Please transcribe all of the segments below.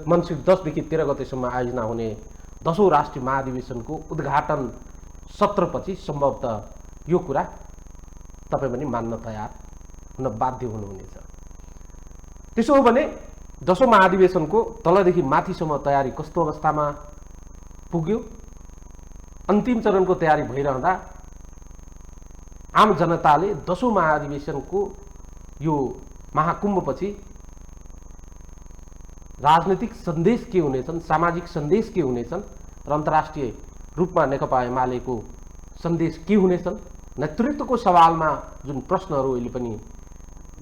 मङ्सिर 10 देखि 13 गतेसम्म आयोजना हुने 10औं राष्ट्रिय महाधिवेशनको उद्घाटन सत्रपछि सम्भवतः यो कुरा तपाईँ पनि मान्न तयार हुन बाध्य हुनुहुनेछ। त्यसो हो भने 10औं महाधिवेशनको तलदेखि माथिसम्म तयारी कस्तो अवस्थामा पुग्यो? अन्तिम चरणको तयारी भइरहँदा आम जनताले 10औं महाधिवेशनको यो महाकुम्भपछि राजनीतिक सन्देश के हुनेछन्, सामाजिक सन्देश के हुनेछन् र अन्तर्राष्ट्रिय रूपमा नेकपा एमालेको सन्देश के हुनेछन्, नेतृत्वको सवालमा जुन प्रश्नहरू अहिले पनि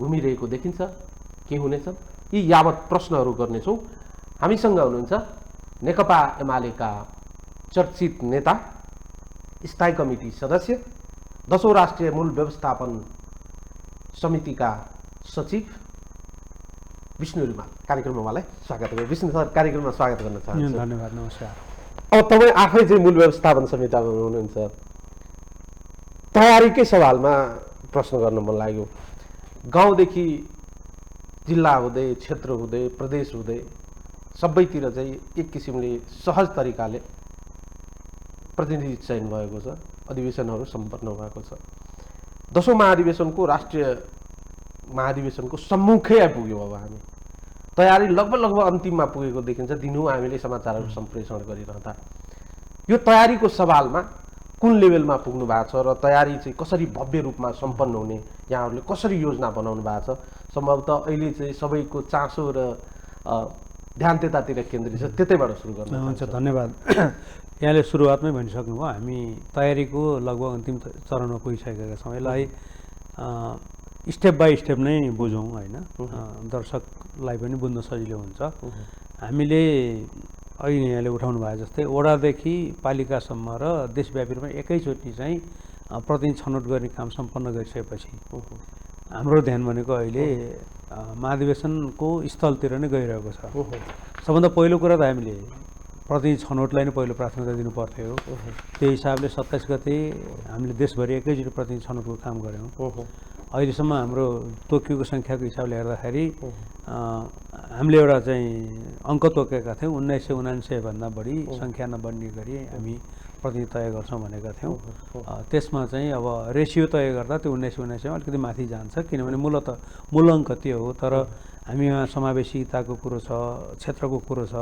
घुमिरहेको देखिन्छ के हुनेछन्, यी यावत प्रश्नहरू गर्नेछौँ। हामीसँग हुनुहुन्छ नेकपा एमालेका चर्चित नेता, स्थायी कमिटी सदस्य, 10औं राष्ट्रिय मूल व्यवस्थापन समितिका सचिव विष्णु रिमाल। कार्यक्रममा उहाँलाई स्वागत गर्छु। विष्णु सर, कार्यक्रममा स्वागत गर्न चाहन्छु। धन्यवाद, नमस्कार। अब तपाईँ आफै चाहिँ मूल व्यवस्थापन समितिमा हुनुहुन्छ, तयारीकै सवालमा प्रश्न गर्न मन लाग्यो। गाउँदेखि जिल्ला हुँदै, क्षेत्र हुँदै, प्रदेश हुँदै सबैतिर चाहिँ एक किसिमले सहज तरिकाले प्रतिनिधि चयन भएको छ, अधिवेशनहरू सम्पन्न भएको छ। 10औं महाधिवेशनको राष्ट्रिय महाधिवेशनको सम्मुखै आइपुग्यो। अब हामी तयारी लगभग अन्तिममा पुगेको देखिन्छ दिनहुँ हामीले समाचारहरू सम्प्रेषण गरिरहँदा। यो तयारीको सवालमा कुन लेभलमा पुग्नु भएको छ र तयारी चाहिँ कसरी भव्य रूपमा सम्पन्न हुने यहाँहरूले कसरी योजना बनाउनु भएको छ? सम्भवतः अहिले चाहिँ सबैको चासो र ध्यान त्यतातिर केन्द्रित छ, त्यतैबाट सुरु गर्नु। हुन्छ, धन्यवाद। यहाँले सुरुवातमै भनिसक्नुभयो, हामी तयारीको लगभग अन्तिम चरणमा पुगिसकेका छौँ। यसलाई स्टेप बाई स्टेप नै बुझौँ होइन, दर्शकलाई पनि बुझ्न सजिलो हुन्छ। हामीले अहिले यहाँले उठाउनु भयो जस्तै वडादेखि पालिकासम्म र देशव्यापी रूपमा एकैचोटि चाहिँ प्रतिनिधि छनौट गर्ने काम सम्पन्न गरिसकेपछि हाम्रो ध्यान भनेको अहिले महाधिवेशनको स्थलतिर नै गइरहेको छ। सबभन्दा पहिलो कुरा त हामीले प्रतिनिधि छनौटलाई नै पहिलो प्राथमिकता दिनु पर्थ्यो। त्यही हिसाबले 27 गते हामीले देशभरि एकैचोटि प्रतिनिधि छनौटको काम गऱ्यौँ। अहिलेसम्म हाम्रो तोकिएको सङ्ख्याको हिसाबले हेर्दाखेरि हामीले एउटा चाहिँ अङ्क तोकेका थियौँ, 1979 भन्दा बढी सङ्ख्या नबढ्ने गरी हामी प्रतिनिधि तय गर्छौँ भनेका थियौँ। त्यसमा चाहिँ अब रेसियो तय गर्दा त्यो 1979 अलिकति माथि जान्छ, किनभने मूल अङ्क त्यो हो। तर हामीमा समावेशिताको कुरो छ, क्षेत्रको कुरो छ,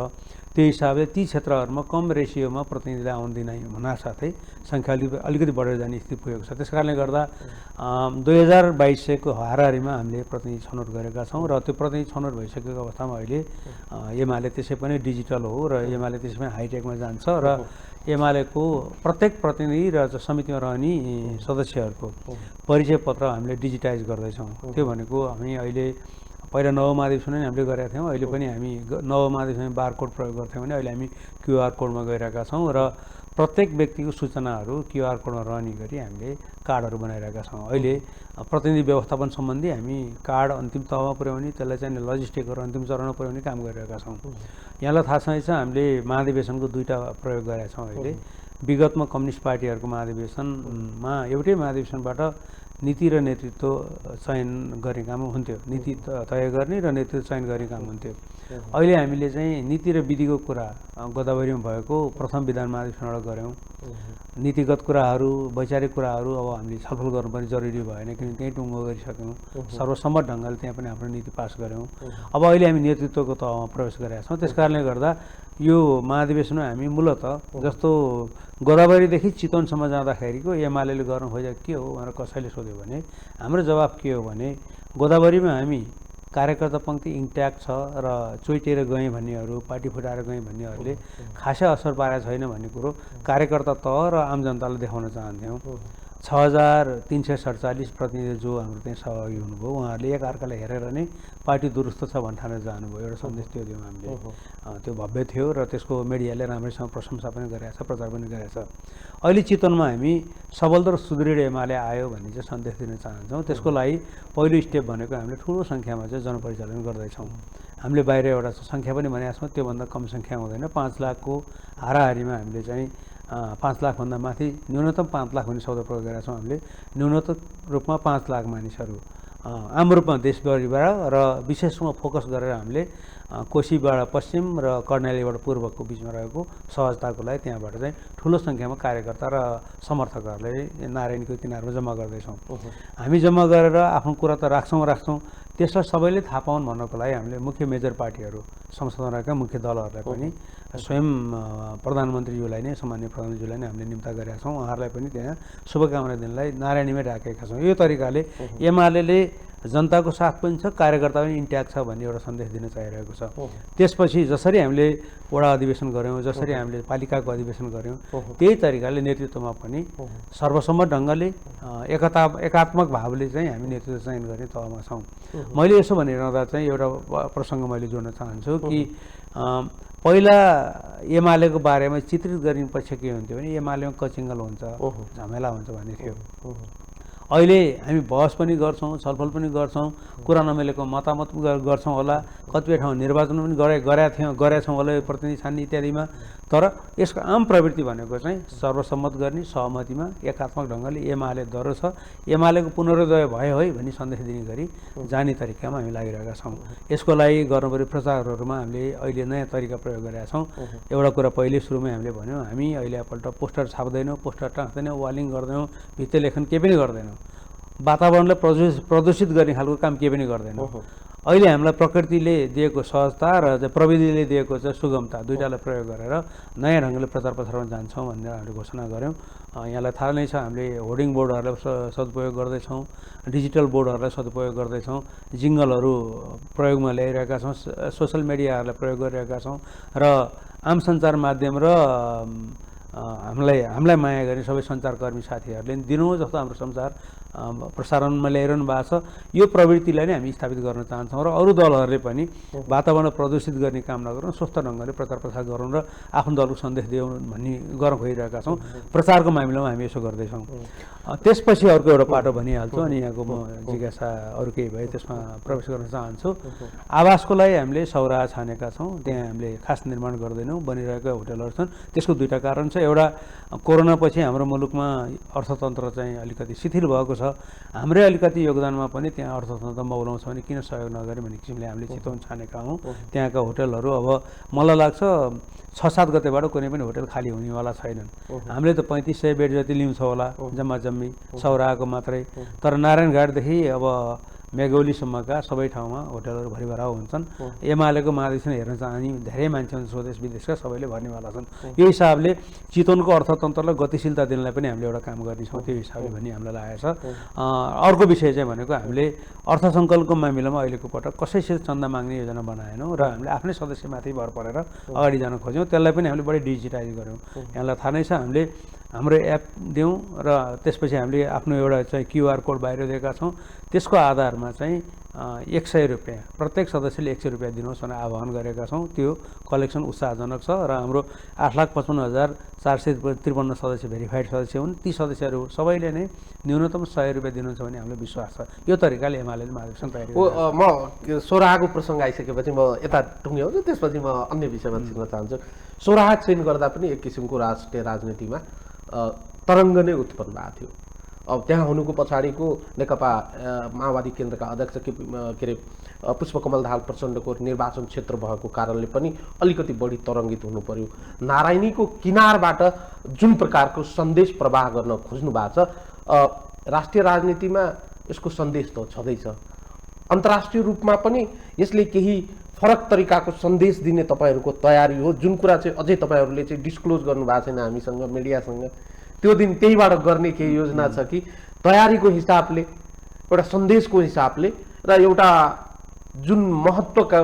त्यो हिसाबले ती क्षेत्रहरूमा कम रेसियोमा प्रतिनिधिलाई आउन दिन हुनासाथै सङ्ख्या अलिकति बढेर जाने स्थिति पुगेको छ। त्यस कारणले गर्दा 2022को हाराहारीमा हामीले प्रतिनिधि छनौट गरेका छौँ र त्यो प्रतिनिधि छनौट भइसकेको अवस्थामा अहिले एमाले त्यसै पनि डिजिटल हो र एमाले त्यसै पनि हाइटेकमा जान्छ र एमालेको प्रत्येक प्रतिनिधि र समितिमा रहने सदस्यहरूको परिचय पत्र हामीले डिजिटाइज गर्दैछौँ। त्यो भनेको हामी अहिले पहिला नव महाधिवेशनमा हामीले गरेका थियौँ, अहिले पनि हामी नव महाधिवेशनमा बारकोड प्रयोग गर्थ्यौँ भने अहिले हामी क्युआर कोडमा गइरहेका छौँ र प्रत्येक व्यक्तिको सूचनाहरू क्युआर कोडमा रहने गरी हामीले कार्डहरू बनाइरहेका छौँ। अहिले प्रतिनिधि व्यवस्थापन सम्बन्धी हामी कार्ड अन्तिम तहमा पुर्याउने, त्यसलाई चाहिँ लजिस्टिकहरू अन्तिम चरणमा पुर्याउने काम गरिरहेका छौँ। यहाँलाई थाहा छँदैछ, हामीले महाधिवेशनको 2टा प्रयोग गरेका छौँ। अहिले विगतमा कम्युनिस्ट पार्टीहरूको महाधिवेशनमा एउटै महाधिवेशनबाट नीति र नेतृत्व चयन गर्ने काम हुन्थ्यो, नीति तय गर्ने र नेतृत्व चयन गर्ने काम हुन्थ्यो। अहिले हामीले चाहिँ नीति र विधिको कुरा गोदावरीमा भएको प्रथम विधान महाधिवेशनबाट गऱ्यौँ। नीतिगत कुराहरू, वैचारिक कुराहरू अब हामीले छलफल गर्नुपर्ने जरुरी भएन, किनभने त्यहीँ टुङ्गो गरिसक्यौँ। सर्वसम्मत ढङ्गले त्यहाँ पनि आफ्नो नीति पास गऱ्यौँ। अब अहिले हामी नेतृत्वको तहमा प्रवेश गरेका छौँ। त्यस कारणले गर्दा यो महाधिवेशनमा हामी मूलतः जस्तो गोदावरीदेखि चितवनसम्म जाँदाखेरिको एमाले गर्नु खोजेको के हो भनेर कसैले सोध्यो भने हाम्रो जवाफ के हो भने गोदावरीमा हामी कार्यकर्ता पङ्क्ति इन्ट्याक्ट छ र चोइटेर गएँ भन्नेहरू, पार्टी फुटाएर गएँ भन्नेहरूले खासै असर पारेको छैन भन्ने कुरो कार्यकर्ता तह र आम जनतालाई देखाउन चाहन्थ्यौँ। 6347 प्रतिनिधि जो हाम्रो त्यहाँ सहभागी हुनुभयो, उहाँहरूले एकअर्कालाई हेरेर नै पार्टी दुरुस्त छ भन्ठानेर जानुभयो। एउटा सन्देश त्यो दियौँ हामीले। त्यो भव्य थियो र त्यसको मिडियाले राम्रैसँग प्रशंसा पनि गरेको छ, प्रचार पनि गरेको छ। अहिले चितवनमा हामी सबल र सुदृढ एमाले आयो भन्ने चाहिँ सन्देश दिन चाहन्छौँ। त्यसको लागि पहिलो स्टेप भनेको हामीले ठुलो सङ्ख्यामा चाहिँ जनपरिचालन गर्दैछौँ। हामीले बाहिर एउटा सङ्ख्या पनि भनेका छौँ, त्योभन्दा कम सङ्ख्या हुँदैन। 5 लाखको हाराहारीमा हामीले चाहिँ 5 लाखभन्दा माथि न्यूनतम 5 लाख हुने शब्द प्रयोग गरेका छौँ। हामीले न्यूनतम रूपमा 5 लाख मानिसहरू आम रूपमा देशभरिबाट र विशेष रूपमा फोकस गरेर हामीले कोशीबाट पश्चिम र कर्णालीबाट पूर्वको बिचमा रहेको सहजताको लागि त्यहाँबाट चाहिँ ठुलो सङ्ख्यामा कार्यकर्ता र समर्थकहरूले नारायणको किनारमा जम्मा गर्दैछौँ। हामी जम्मा गरेर आफ्नो कुरा त राख्छौँ त्यसलाई सबैले थाहा पाउन् भन्नको लागि हामीले मुख्य मेजर पार्टीहरू संसदमा रहेका मुख्य दलहरूलाई पनि स्वयं प्रधानमन्त्रीज्यूलाई नै सामान्य प्रधानमन्त्रीज्यूलाई नै हामीले निम्ता गरेका छौँ। उहाँहरूलाई पनि त्यहाँ शुभकामना दिनलाई नारायणीमै राखेका छौँ। यो तरिकाले एमाले जनताको साथ पनि छ, कार्यकर्ता पनि इन्ट्याक्ट छ भन्ने एउटा सन्देश दिन चाहिरहेको छ। त्यसपछि जसरी हामीले वडा अधिवेशन गऱ्यौँ, जसरी हामीले पालिकाको अधिवेशन गऱ्यौँ, त्यही तरिकाले नेतृत्वमा पनि सर्वसम्मत ढङ्गले एकात्मक भावले चाहिँ हामी नेतृत्व चयन गर्ने तहमा छौँ। मैले यसो भनिरहँदा चाहिँ एउटा प्रसङ्ग मैले जोड्न चाहन्छु कि पहिला एमालेको बारेमा चित्रित गरिने पक्ष के हुन्थ्यो भने एमालेमा कचिङ्गल हुन्छ, झमेला हुन्छ भन्ने थियो। अहिले हामी बहस पनि गर्छौँ, छलफल पनि गर्छौँ, कुरा नमिलेको मतामत गर्छौँ होला, कतिपय ठाउँ निर्वाचन पनि गरेका छौँ होला, प्रतिनिधि छान्ने इत्यादिमा। तर यसको आम प्रवृत्ति भनेको चाहिँ सर्वसम्मत गर्ने, सहमतिमा एकात्मक ढङ्गले एमाले दह्रो छ, एमालेको पुनरोदय भयो है भन्ने सन्देश दिने गरी जाने तरिकामा हामी लागिरहेका छौँ। यसको लागि गर्नुपर्ने प्रचारहरूमा हामीले अहिले नयाँ तरिका प्रयोग गरेका छौँ। एउटा कुरा पहिले सुरुमै हामीले भन्यौँ, हामी अहिले एकपल्ट पोस्टर छाप्दैनौँ, पोस्टर टाँच्दैनौँ, वालिङ गर्दैनौँ, भित्ते लेखन केही पनि गर्दैनौँ, वातावरणलाई प्रदूषित गर्ने खालको काम केही पनि गर्दैनौँ। अहिले हामीलाई प्रकृतिले दिएको सहजता र प्रविधिले दिएको चाहिँ सुगमता दुईटालाई प्रयोग गरेर नयाँ ढङ्गले प्रचार प्रसारमा जान्छौँ भनेर हामीले घोषणा गऱ्यौँ। यहाँलाई थाहा नै छ, हामीले होर्डिङ बोर्डहरूलाई सदुपयोग गर्दैछौँ, डिजिटल बोर्डहरूलाई सदुपयोग गर्दैछौँ, जिङ्गलहरू प्रयोगमा ल्याइरहेका छौँ, सोसल मिडियाहरूलाई प्रयोग गरिरहेका छौँ र आम सञ्चार माध्यम र हामीलाई माया गर्ने सबै सञ्चारकर्मी साथीहरूले दिनौँ जस्तो हाम्रो सञ्चार प्रसारणमा ल्याइरहनु भएको छ। यो प्रवृत्तिलाई नै हामी स्थापित गर्न चाहन्छौँ र अरू दलहरूले पनि वातावरण प्रदूषित गर्ने काम नगरौँ, स्वस्थ ढङ्गले प्रचार प्रसार गरौँ र आफ्नो दलको सन्देश दिउँ भन्ने गर्न खोजिरहेका छौँ। प्रचारको मामिलामा हामी यसो गर्दैछौँ। त्यसपछि अर्को एउटा पाटो भनिहाल्छु अनि यहाँको म जिज्ञासा अरू केही भए त्यसमा प्रवेश गर्न चाहन्छु। आवासको लागि हामीले सौराहा छानेका छौँ, त्यहाँ हामीले खास निर्माण गर्दैनौँ, बनिरहेका होटलहरू छन्। त्यसको दुईवटा कारण छ। एउटा कोरोनापछि हाम्रो मुलुकमा अर्थतन्त्र चाहिँ अलिकति शिथिल भएको छ, हाम्रै अलिकति योगदानमा पनि त्यहाँ अर्थतन्त्र मौलाउँछ भने किन सहयोग नगरे भन्ने किसिमले हामीले चितवन छानेका हौँ। त्यहाँका होटलहरू अब मलाई लाग्छ 6-7 गतेबाट कुनै पनि होटल खाली हुनेवाला छैनन्। हामीले त 3500 बेड जति लिउँछौँ होला जम्मा जम्मी सौराहाको मात्रै, तर नारायणघाटदेखि अब मेघौलीसम्मका सबै ठाउँमा होटलहरू भरिभराउ हुन्छन्। एमालेको महाधिवेशन हेर्न चाहने धेरै मान्छे हुन्, स्वदेश विदेशका सबैले भर्नेवाला छन्। यो हिसाबले चितवनको अर्थतन्त्रलाई गतिशीलता दिनलाई पनि हामीले एउटा काम गर्नेछौँ, त्यो हिसाबले भन्ने हामीलाई लागेको छ। अर्को विषय चाहिँ भनेको हामीले अर्थसङ्कल्पको मामिलामा अहिलेको पटक कसैसित चन्दा माग्ने योजना बनाएनौँ र हामीले आफ्नै सदस्यमाथि भर परेर अगाडि जान खोज्यौँ। त्यसलाई पनि हामीले बढी डिजिटाइज गऱ्यौँ। यहाँलाई थाहा नै छ, हामीले हाम्रो एप दियौँ र त्यसपछि हामीले आफ्नो एउटा चाहिँ QR कोड बाहिर दिएका छौँ। त्यसको आधारमा चाहिँ 100 रुपियाँ प्रत्येक सदस्यले 100 रुपियाँ दिनुहोस् भनेर आह्वान गरेका छौँ। त्यो कलेक्सन उत्साहजनक छ र हाम्रो 8,55,453 सदस्य भेरिफाइड सदस्य हुन्। ती सदस्यहरू सबैले नै न्यूनतम 100 रुपियाँ दिनुहुन्छ भन्ने हामीलाई विश्वास छ। यो तरिकाले एमाले महाधिवेशन तयारी म सौराहाको प्रसङ्ग आइसकेपछि म यता टुङ्ग्याउँछु, त्यसपछि म अन्य विषयमा छिर्न चाहन्छु। सौराहा चयन गर्दा पनि एक किसिमको राष्ट्रिय राजनीतिमा तरङ्ग नै उत्पन्न भएको थियो। अब त्यहाँ हुनुको पछाडिको नेकपा माओवादी केन्द्रका अध्यक्ष के अरे पुष्पकमल दाहाल प्रचण्डको निर्वाचन क्षेत्र भएको कारणले पनि अलिकति बढी तरङ्गित हुनु पर्यो। नारायणीको किनारबाट जुन प्रकारको सन्देश प्रवाह गर्न खोज्नु भएको छ, राष्ट्रिय राजनीतिमा यसको सन्देश त छँदैछ, अन्तर्राष्ट्रिय रूपमा पनि यसले केही फरक तरिकाको सन्देश दिने तपाईँहरूको तयारी हो। जुन कुरा चाहिँ अझै तपाईँहरूले चाहिँ डिस्क्लोज गर्नुभएको छैन हामीसँग, मिडियासँग, त्यो दिन त्यहीबाट गर्ने केही योजना छ कि तयारीको हिसाबले, एउटा सन्देशको हिसाबले र एउटा जुन महत्त्वका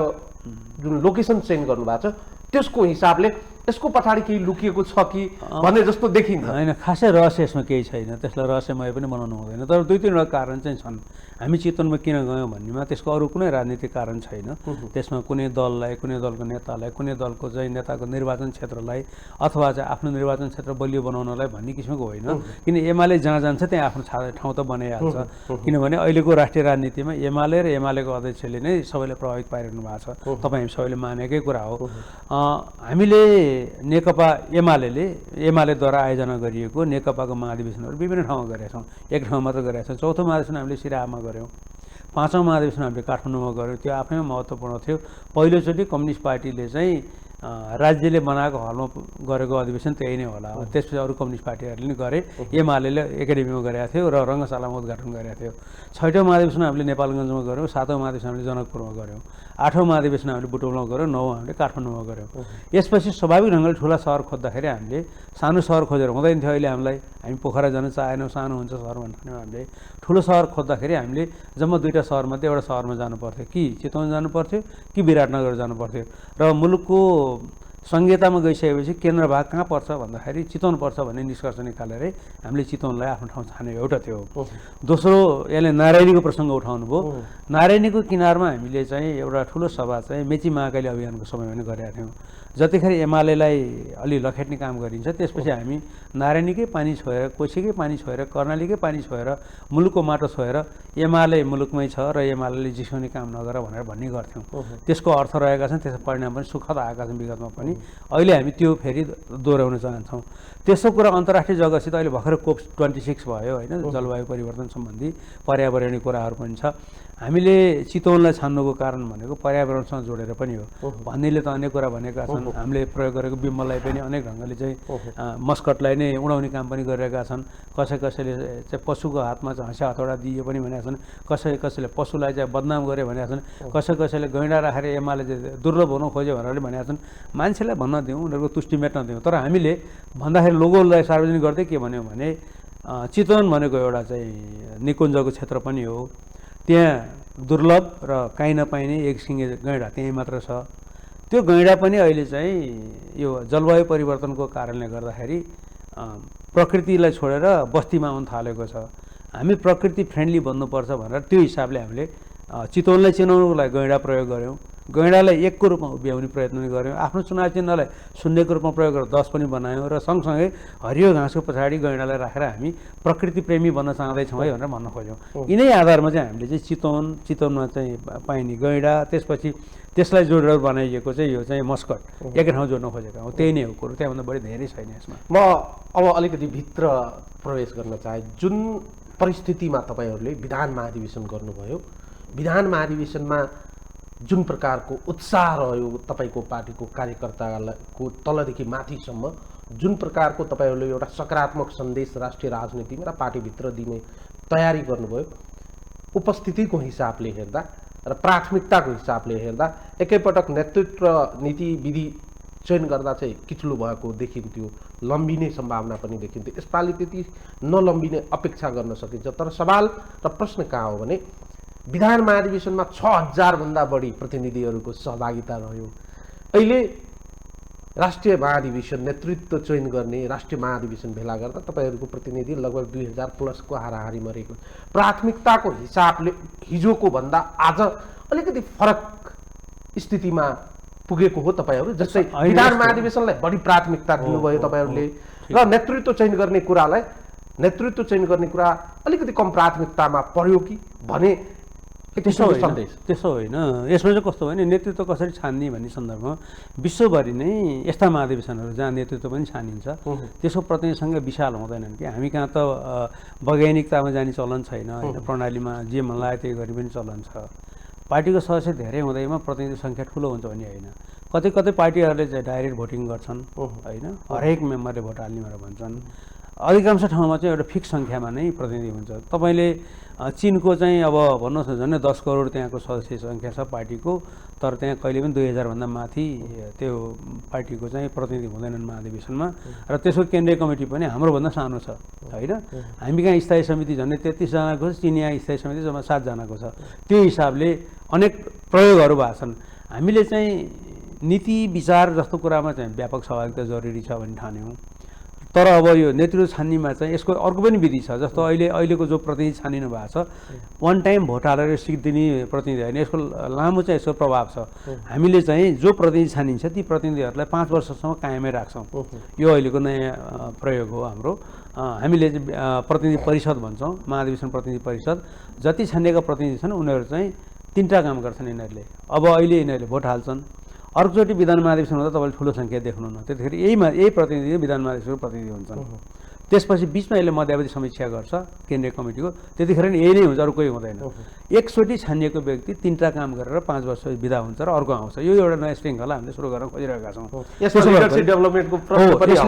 जुन लोकेसन चयन गर्नुभएको छ त्यसको हिसाबले यसको पछाडि केही लुकिएको छ कि भन्ने जस्तो देखिन्छ? होइन, खासै रहस्य यसमा केही छैन, त्यसलाई रहस्यमय पनि बनाउनु हुँदैन। तर 2-3वटा कारण चाहिँ छन्। हामी चितवनमा किन गयौँ भन्नेमा त्यसको अरू कुनै राजनीतिक कारण छैन। त्यसमा कुनै दललाई, कुनै दलको नेतालाई, कुनै दलको चाहिँ नेताको निर्वाचन क्षेत्रलाई अथवा चाहिँ आफ्नो निर्वाचन क्षेत्र बलियो बनाउनलाई भन्ने किसिमको होइन। किन एमाले जहाँ जान्छ त्यहाँ आफ्नो ठाउँ त बनाइहाल्छ। किनभने अहिलेको राष्ट्रिय राजनीतिमा एमाले र एमालेको अध्यक्षले नै सबैले प्रभावित पारिरहनु भएको छ। तपाईँ सबैले मानेकै कुरा हो। हामीले नेकपा एमालेद्वारा आयोजना गरिएको नेकपाको महाधिवेशनहरू विभिन्न ठाउँमा गरेका छौँ। एक ठाउँ मात्र गरेका छौँ। चौथो महाधिवेशन हामीले सिराहामा गऱ्यौँ। 5औं महाधिवेशन हामीले काठमाडौँमा गऱ्यौँ, त्यो आफैमा महत्त्वपूर्ण थियो। पहिलोचोटि कम्युनिस्ट पार्टीले चाहिँ राज्यले बनाएको हलमा गरेको अधिवेशन त्यही नै होला। त्यसपछि अरू कम्युनिस्ट पार्टीहरूले नि गरे, एमाले एकाडेमीमा गरेका थियो र रङ्गशालामा उद्घाटन गरेका थियो। 6औं महाधिवेशन हामीले नेपालगञ्जमा गऱ्यौँ, 7औं महाधिवेशन हामीले जनकपुरमा गऱ्यौँ, 8औं महाधिवेशन हामीले बुटवलमा गऱ्यौँ, 9औं हामीले काठमाडौँमा गऱ्यौँ। यसपछि स्वाभाविक ढङ्गले ठुला सहर खोज्दाखेरि हामीले सानो सहर खोजेर हुँदैन थियो। अहिले हामी पोखरा जान चाहेनौँ, सानो हुन्छ सहर भन्थ्यौँ। हामीले ठुलो सहर खोज्दाखेरि हामीले जम्मा 2टा सहरमध्ये एउटा सहरमा जानु पर्थ्यो, कि चितवन जानु पर्थ्यो कि विराटनगर जानु पर्थ्यो। र मुलुकको संहितामा गइसकेपछि केन्द्र भाग कहाँ पर्छ भन्दाखेरि चितवन पर्छ भन्ने निष्कर्ष निकालेर हामीले चितवनलाई आफ्नो ठाउँ छाने एउटा थियो। दोस्रो, यसले नारायणीको प्रसङ्ग उठाउनु भयो। नारायणीको किनारमा हामीले चाहिँ एउटा ठुलो सभा चाहिँ मेची महाकाली अभियानको समयमा पनि गरेका थियौँ। जतिखेर एमालेलाई अलि लखेट्ने काम गरिन्छ, त्यसपछि हामी नारायणीकै पानी छोएर, कोसीकै पानी छोएर, कर्णालीकै पानी छोएर, मुलुकको माटो छोएर एमाले मुलुकमै छ र एमाले जिस्काउने काम नगर भनेर भन्ने गर्थ्यौँ। त्यसको अर्थ रहेका छन्, त्यसको परिणाम पनि सुखद आएका छन् विगतमा पनि। अहिले हामी त्यो फेरि दोहोऱ्याउन चाहन्छौँ। त्यसो कुरा अन्तर्राष्ट्रिय जगतसित अहिले भर्खर COP26 भयो होइन, जलवायु परिवर्तन सम्बन्धी पर्यावरणीय कुराहरू पनि छ। हामीले चितवनलाई छान्नुको कारण भनेको पर्यावरणसँग जोडेर पनि हो। भन्नेले त अनेक कुरा भनेका छन्। हामीले प्रयोग गरेको बिम्बललाई पनि अनेक ढङ्गले चाहिँ मस्कटलाई नै उडाउने काम पनि गरिरहेका छन्। कसैले चाहिँ पशुको हातमा चाहिँ हँसिया हथौडा दियो पनि भनेका छन्, कसैले पशुलाई चाहिँ बदनाम गरे भनेका छन्, कसैले गैँडा राखेर एमाले चाहिँ दुर्लभ हुन खोज्यो भनेर भनेका छन्। मान्छेलाई भन्न दिउँ, उनीहरूको तुष्टि मेट्न दिउँ। तर हामीले भन्दाखेरि लोगोलाई सार्वजनिक गर्दै के भन्यौँ भने चितवन भनेको एउटा चाहिँ निकुञ्जको क्षेत्र पनि हो। त्यहाँ दुर्लभ र काहीँ नपाइने एक सिङ्गे गैँडा त्यहीँ मात्र छ। त्यो गैँडा पनि अहिले चाहिँ यो जलवायु परिवर्तनको कारणले गर्दाखेरि प्रकृतिलाई छोडेर बस्तीमा आउन थालेको छ। हामी प्रकृति फ्रेन्डली बन्नुपर्छ भनेर त्यो हिसाबले हामीले चितवनलाई चिनाउनुको लागि गैँडा प्रयोग गऱ्यौँ। गैँडालाई 1 को रूपमा उभ्याउने प्रयत्न पनि गऱ्यौँ। आफ्नो चुनाव चिन्हलाई 0 को रूपमा प्रयोग गरेर 10 पनि बनायौँ र सँगसँगै हरियो घाँसको पछाडि गैँडालाई राखेर हामी प्रकृति प्रेमी बन्न चाहँदैछौँ है भनेर भन्न खोज्यौँ। यिनै आधारमा चाहिँ हामीले चाहिँ चितवनमा चाहिँ पाइने गैँडा, त्यसपछि त्यसलाई जोडेर बनाइएको चाहिँ यो चाहिँ मस्कट एकै ठाउँ जोड्न खोजेका हो। त्यही नै हो कुरो, त्यहाँभन्दा बढी धेरै छैन यसमा। म अब अलिकति भित्र प्रवेश गर्न चाहे। जुन परिस्थितिमा तपाईँहरूले विधान महाधिवेशन गर्नुभयो, विधान महाधिवेशनमा जुन प्रकारको उत्साह रह्यो तपाईँको पार्टीको कार्यकर्ताको तलदेखि माथिसम्म, जुन प्रकारको तपाईँहरूले एउटा सकारात्मक सन्देश राष्ट्रिय राजनीतिमा र पार्टीभित्र दिने तयारी गर्नुभयो, उपस्थितिको हिसाबले हेर्दा र प्राथमिकताको हिसाबले हेर्दा एकैपटक नेतृत्व नीति विधि चयन गर्दा चाहिँ किचलो भएको देखिन्थ्यो, लम्बिने सम्भावना पनि देखिन्थ्यो। यसपालि त्यति नलम्बिने अपेक्षा गर्न सकिन्छ। तर सवाल र प्रश्न कहाँ हो भने विधान महाधिवेशनमा 6000 भन्दा बढी प्रतिनिधिहरूको सहभागिता रह्यो। अहिले राष्ट्रिय महाधिवेशन नेतृत्व चयन गर्ने राष्ट्रिय महाधिवेशन भेला गर्दा तपाईँहरूको प्रतिनिधि लगभग 2000 प्लसको हाराहारीमा रहेको। प्राथमिकताको हिसाबले हिजोको भन्दा आज अलिकति फरक स्थितिमा पुगेको हो तपाईँहरू। जस्तै विधान महाधिवेशनलाई बढी प्राथमिकता दिनुभयो तपाईँहरूले र नेतृत्व चयन गर्ने कुरा अलिकति कम प्राथमिकतामा पर्यो कि भने त्यसो होइन। यसमा चाहिँ कस्तो भने नेतृत्व कसरी छान्ने भन्ने सन्दर्भमा विश्वभरि नै यस्ता महाधिवेशनहरू जहाँ नेतृत्व पनि छानिन्छ त्यसको प्रतिनिधि सङ्ख्या विशाल हुँदैनन् कि। हामी कहाँ त वैज्ञानिकतामा जाने चलन छैन होइन, प्रणालीमा जे मन लाग्यो त्यही गर्ने पनि चलन छ। पार्टीको सदस्य धेरै हुँदैमा प्रतिनिधि सङ्ख्या ठुलो हुन्छ भन्ने होइन। कतै पार्टीहरूले चाहिँ डाइरेक्ट भोटिङ गर्छन् होइन, हरेक मेम्बरले भोट हाल्ने भनेर भन्छन्। अधिकांश ठाउँमा चाहिँ एउटा फिक्स सङ्ख्यामा नै प्रतिनिधि हुन्छ। तपाईँले चिनको चाहिँ अब भन्नुहोस् न, झन् 10 करोड त्यहाँको सदस्य सङ्ख्या छ पार्टीको, तर त्यहाँ कहिले पनि 2000 भन्दा माथि त्यो पार्टीको चाहिँ प्रतिनिधि हुँदैनन् महाधिवेशनमा। र त्यसको केन्द्रीय कमिटी पनि हाम्रोभन्दा सानो छ होइन। हामी कहाँ स्थायी समिति झन्डै 33 जनाको छ, चिनिया स्थायी समिति जम्मा 7 जनाको छ। त्यो हिसाबले अनेक प्रयोगहरू भएको छन्। हामीले चाहिँ नीति विचार जस्तो कुरामा चाहिँ व्यापक सहभागिता जरुरी छ भन्ने ठान्यौँ। तर अब यो नेतृत्व छान्नेमा चाहिँ यसको अर्को पनि विधि छ। जस्तो अहिलेको जो प्रतिनिधि छानिनु भएको छ, वान टाइम भोट हालेर सिट दिने प्रतिनिधि होइन, यसको लामो चाहिँ यसको प्रभाव छ। हामीले चाहिँ जो प्रतिनिधि छानिन्छ ती प्रतिनिधिहरूलाई 5 वर्षसम्म कायमै राख्छौँ। यो अहिलेको नयाँ प्रयोग हो हाम्रो। हामीले प्रतिनिधि परिषद भन्छौँ, महाधिवेशन प्रतिनिधि परिषद। जति छानिएका प्रतिनिधि छन् उनीहरू चाहिँ 3टा काम गर्छन् यिनीहरूले। अब अहिले यिनीहरूले भोट हाल्छन्, अर्कोचोटि विधान महाधिवेशन हुँदा तपाईँले ठुलो सङ्ख्या देख्नुहुन्न, त्यतिखेर यही प्रतिनिधि विधान महाधिवेशनको प्रतिनिधि हुन्छन्। त्यसपछि बिचमा यसले मध्यावधि समीक्षा गर्छ केन्द्रीय कमिटीको, त्यतिखेर नि यही नै हुन्छ, अरू कोही हुँदैन। एकचोटि छानिएको व्यक्ति 3टा काम गरेर 5 वर्ष बिदा हुन्छ र अर्को आउँछ। यो एउटा नयाँ श्रृङ्खला हामीले सुरु गर्न खोजिरहेका छौँ।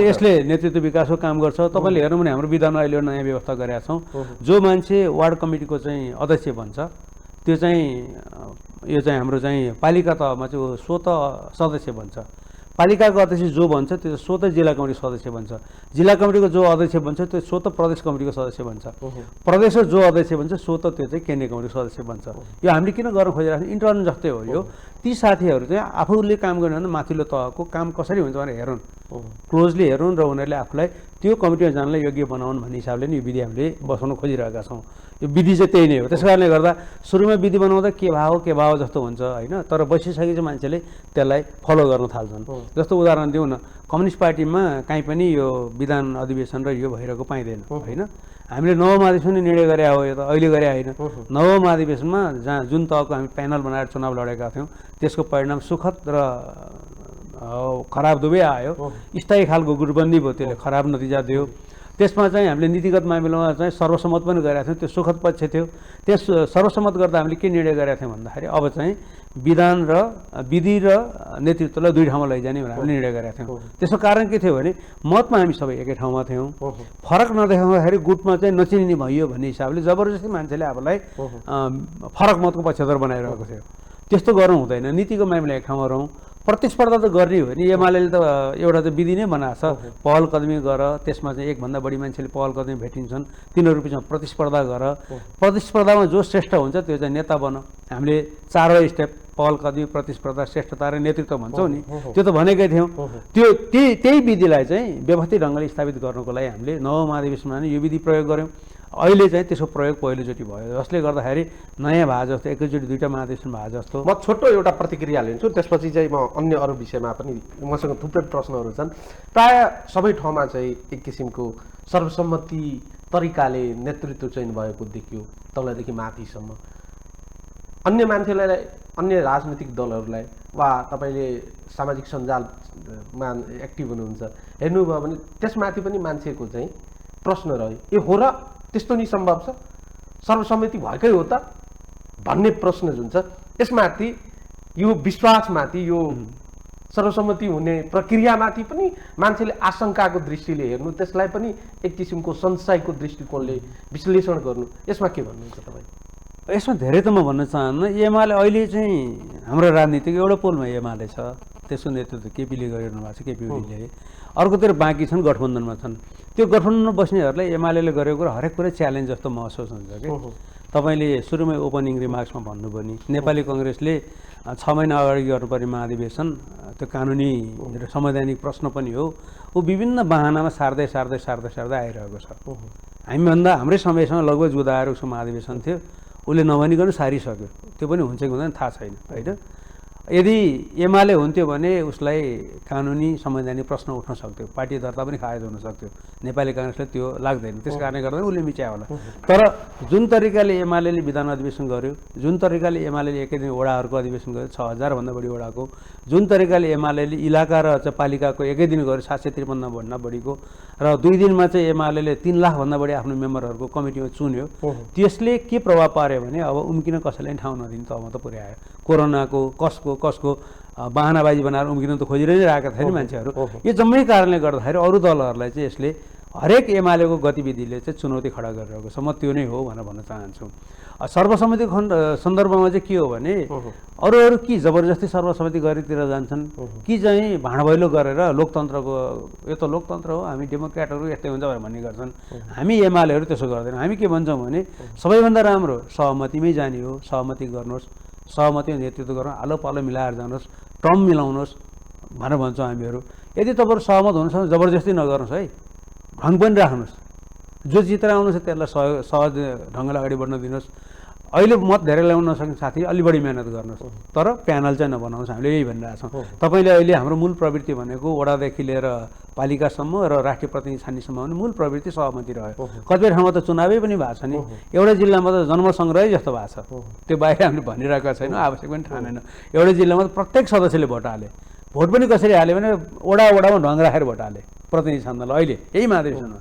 यसले नेतृत्व विकासको काम गर्छ। तपाईँले हेर्नु भने हाम्रो विधानमा अहिले एउटा नयाँ व्यवस्था गरेका छौँ। जो मान्छे वार्ड कमिटीको चाहिँ अध्यक्ष बन्छ त्यो चाहिँ यो चाहिँ हाम्रो चाहिँ पालिका तहमा चाहिँ स्वत सदस्य बन्छ। पालिकाको अध्यक्ष जो बन्छ त्यो स्वत जिल्ला कमिटीको सदस्य बन्छ। जिल्ला कमिटीको जो अध्यक्ष बन्छ त्यो स्वत प्रदेश कमिटीको सदस्य बन्छ। प्रदेशको जो अध्यक्ष बन्छ स्वत त्यो चाहिँ केन्द्रीय कमिटीको सदस्य बन्छ। यो हामीले किन गर्न खोजिरहेको छौँ? इन्टर्न जस्तै हो यो। ती साथीहरू चाहिँ आफूले काम गर्ने भने माथिल्लो तहको काम कसरी हुन्छ भनेर हेरुन्, क्लोजली हेरुन् र उनीहरूले आफूलाई त्यो कमिटीमा जानलाई योग्य बनाउन् भन्ने हिसाबले नि यो विधि हामीले बसाउन खोजिरहेका छौँ। यो विधि चाहिँ त्यही नै हो। त्यस कारणले गर्दा सुरुमा विधि बनाउँदा के भाव जस्तो हुन्छ होइन, तर बसिसकेपछि मान्छेले त्यसलाई फलो गर्न थाल्छन्। जस्तो उदाहरण दिउँ न, कम्युनिस्ट पार्टीमा काहीँ पनि यो विधान अधिवेशन र यो भइरहेको पाइँदैन होइन। हामीले नवम अधिवेशन निर्णय गरे हो, यो त अहिले गरे होइन। नवम अधिवेशनमा जहाँ जुन तहको हामी प्यानल बनाएर चुनाव लडेका थियौँ त्यसको परिणाम सुखद र खराब दुवै आयो। स्थायी खालको गुटबन्दी भयो, त्यसले खराब नतिजा दियो। त्यसमा चाहिँ हामीले नीतिगत मामिलामा चाहिँ सर्वसम्मत पनि गरेका थियौँ, त्यो सुखद पक्ष थियो। त्यस सर्वसम्मत गर्दा हामीले के निर्णय गरेका थियौँ भन्दाखेरि अब चाहिँ विधान र विधि र नेतृत्वलाई दुई ठाउँमा लैजाने भनेर हामीले निर्णय गरेका थियौँ। त्यसको कारण के थियो भने मतमा हामी सबै एकै ठाउँमा थियौँ। फरक नदेखाउँदाखेरि गुटमा चाहिँ नचिनिने भयो भन्ने हिसाबले जबरजस्ती मान्छेले आफूलाई फरक मतको पक्षधर बनाइरहेको थियो। त्यस्तो गर्नु हुँदैन। नीतिको मामिला एक ठाउँमा रहौँ। प्रतिस्पर्धा त गर्ने हो नि। एमाले त एउटा त विधि नै बनाएको छ, पहल कदमी गर, त्यसमा चाहिँ एकभन्दा बढी मान्छेले पहल कदमी भेटिन्छन्, तिनीहरू बिचमा प्रतिस्पर्धा गर, प्रतिस्पर्धामा जो श्रेष्ठ हुन्छ त्यो चाहिँ नेता बन। हामीले 4वटा स्टेप पहल कदमी, प्रतिस्पर्धा, श्रेष्ठता र नेतृत्व भन्छौँ नि, त्यो त भनेकै थियौँ। त्यही विधिलाई चाहिँ व्यवस्थित ढङ्गले स्थापित गर्नको लागि हामीले नवम अधिवेशनमा नै यो विधि प्रयोग गऱ्यौँ। अहिले चाहिँ त्यसको प्रयोग पहिलोचोटि भयो, जसले गर्दाखेरि नयाँ भए जस्तो एकैचोटि 2टा महाधिवेशन भए जस्तो। म छोटो एउटा प्रतिक्रिया लिन्छु, त्यसपछि चाहिँ म अन्य अरू विषयमा पनि मसँग थुप्रै प्रश्नहरू छन्। प्रायः सबै ठाउँमा चाहिँ एक किसिमको सर्वसम्मति तरिकाले नेतृत्व चयन भएको देखियो, तलदेखि माथिसम्म। अन्य मान्छेलाई, अन्य राजनीतिक दलहरूलाई वा तपाईँले सामाजिक सञ्जालमा एक्टिभ हुनुहुन्छ हेर्नुभयो भने त्यसमाथि पनि मान्छेको चाहिँ प्रश्न रह्यो, ए हो र त्यस्तो नि सम्भव छ, सर्वसम्मति भएकै हो त भन्ने प्रश्न जुन छ, यसमाथि यो विश्वासमाथि, यो सर्वसम्मति हुने प्रक्रियामाथि पनि मान्छेले आशंकाको दृष्टिले हेर्नु, त्यसलाई पनि एक किसिमको संशयको दृष्टिकोणले विश्लेषण गर्नु, यसमा के भन्नुहुन्छ तपाईँ? यसमा धेरै त म भन्न चाहन्न। एमाले अहिले चाहिँ हाम्रो राजनीतिक एउटा पोलमा एमाले छ, त्यसको नेतृत्व केपीले गरिरहनु भएको छ, केपी ओलीले। अर्कोतिर बाँकी छन्, गठबन्धनमा छन्। त्यो गठबन्धनमा बस्नेहरूलाई एमाले गरेको कुरा हरेक कुरा च्यालेन्ज जस्तो महसुस हुन्छ कि। तपाईँले सुरुमै ओपनिङ रिमार्क्समा भन्नुभयो नि, नेपाली कङ्ग्रेसले 6 महिना अगाडि गर्नुपर्ने महाधिवेशन त्यो कानुनी र संवैधानिक प्रश्न पनि हो, ऊ विभिन्न बाहनामा सार्दै आइरहेको छ। हामीभन्दा हाम्रै समयसँग लगभग जुदाएर उसको महाधिवेशन थियो, उसले नभनिकन सारिसक्यो। त्यो पनि हुन्छ कि हुँदैन थाहा छैन होइन। यदि एमाले हुन्थ्यो भने उसलाई कानुनी संवैधानिक प्रश्न उठ्न सक्थ्यो, पार्टी दर्ता पनि खारेज हुन सक्थ्यो। नेपाली काङ्ग्रेसले त्यो लाग्दैन, त्यस कारणले गर्दा उसले मिच्यायो होला। तर जुन तरिकाले एमाले विधान अधिवेशन गर्यो, जुन तरिकाले एमाले एकै दिन वडाहरूको अधिवेशन गर्यो, 6000 भन्दा बढी वडाको, जुन तरिकाले एमाले इलाका र पालिकाको एकै दिन गर्यो 753 भन्दा बढीको, र 2 दिनमा चाहिँ एमाले 3 लाख भन्दा बढी आफ्नो मेम्बरहरूको कमिटीमा चुन्यो, त्यसले के प्रभाव पार्यो भने अब उम्किन कसैलाई ठाउँ नदिने तहमा त पुर्यायो। कोरोनाको कसको बाहनाबाजी बनाएर उम्किन त खोजिरहै रहेका थिए नि मान्छेहरू। यो जम्मै कारणले गर्दाखेरि अरू दलहरूलाई चाहिँ यसले हरेक एमालेको गतिविधिले चाहिँ चुनौती खडा गरिरहेको छ। म त्यो नै हो भनेर भन्न चाहन्छु। सर्वसम्मति सन्दर्भमा चाहिँ के हो भने अरू कि जबरजस्ती सर्वसम्मति गरेतिर जान्छन् कि चाहिँ भाँडभैलो गरेर लोकतन्त्रको, यो त लोकतन्त्र हो, हामी डेमोक्रेटहरू यस्तै हुन्छ भनेर भन्ने गर्छन्। हामी एमालेहरू त्यसो गर्दैनौँ। हामी के भन्छौँ भने सबैभन्दा राम्रो सहमतिमै जाने हो, सहमति गर्नुहोस्, सहमतिमा नेतृत्व गर्नु, आलो पालो मिलाएर जानुहोस्, टर्म मिलाउनुहोस् भनेर भन्छौँ हामीहरू। यदि तपाईँहरू सहमत हुनुहुन्छ जबरजस्ती नगर्नुहोस् है, ढङ्ग पनि राख्नुहोस्, जो जितेर आउनुहोस् त्यसलाई सहज ढङ्गले अगाडि बढ्न दिनुहोस्। अहिले मत धेरै ल्याउन नसक्ने साथी अलि बढी मेहनत गर्नुहोस्, तर प्यानल चाहिँ नबनाउनुहोस्। हामीले यही भनिरहेको छौँ। तपाईँले अहिले हाम्रो मूल प्रवृत्ति भनेको वडादेखि लिएर पालिकासम्म र राष्ट्रिय प्रतिनिधि छान्नेसम्म भने मूल प्रवृत्ति सहमति रह्यो। कतिपय ठाउँमा त चुनावै पनि भएको छ नि, एउटा जिल्लामा त जन्मसङ्ग्रहै जस्तो भएको छ। त्यो बाहिर हामीले भनिरहेका छैनौँ, आवश्यक पनि ठानेन। एउटा जिल्लामा त प्रत्येक सदस्यले भोट हाले। भोट पनि कसरी हाल्यो भने वडामा ढङ्ग राखेर भोट हाले प्रतिनिधि छान्नलाई। अहिले यही महाधिवेशनमा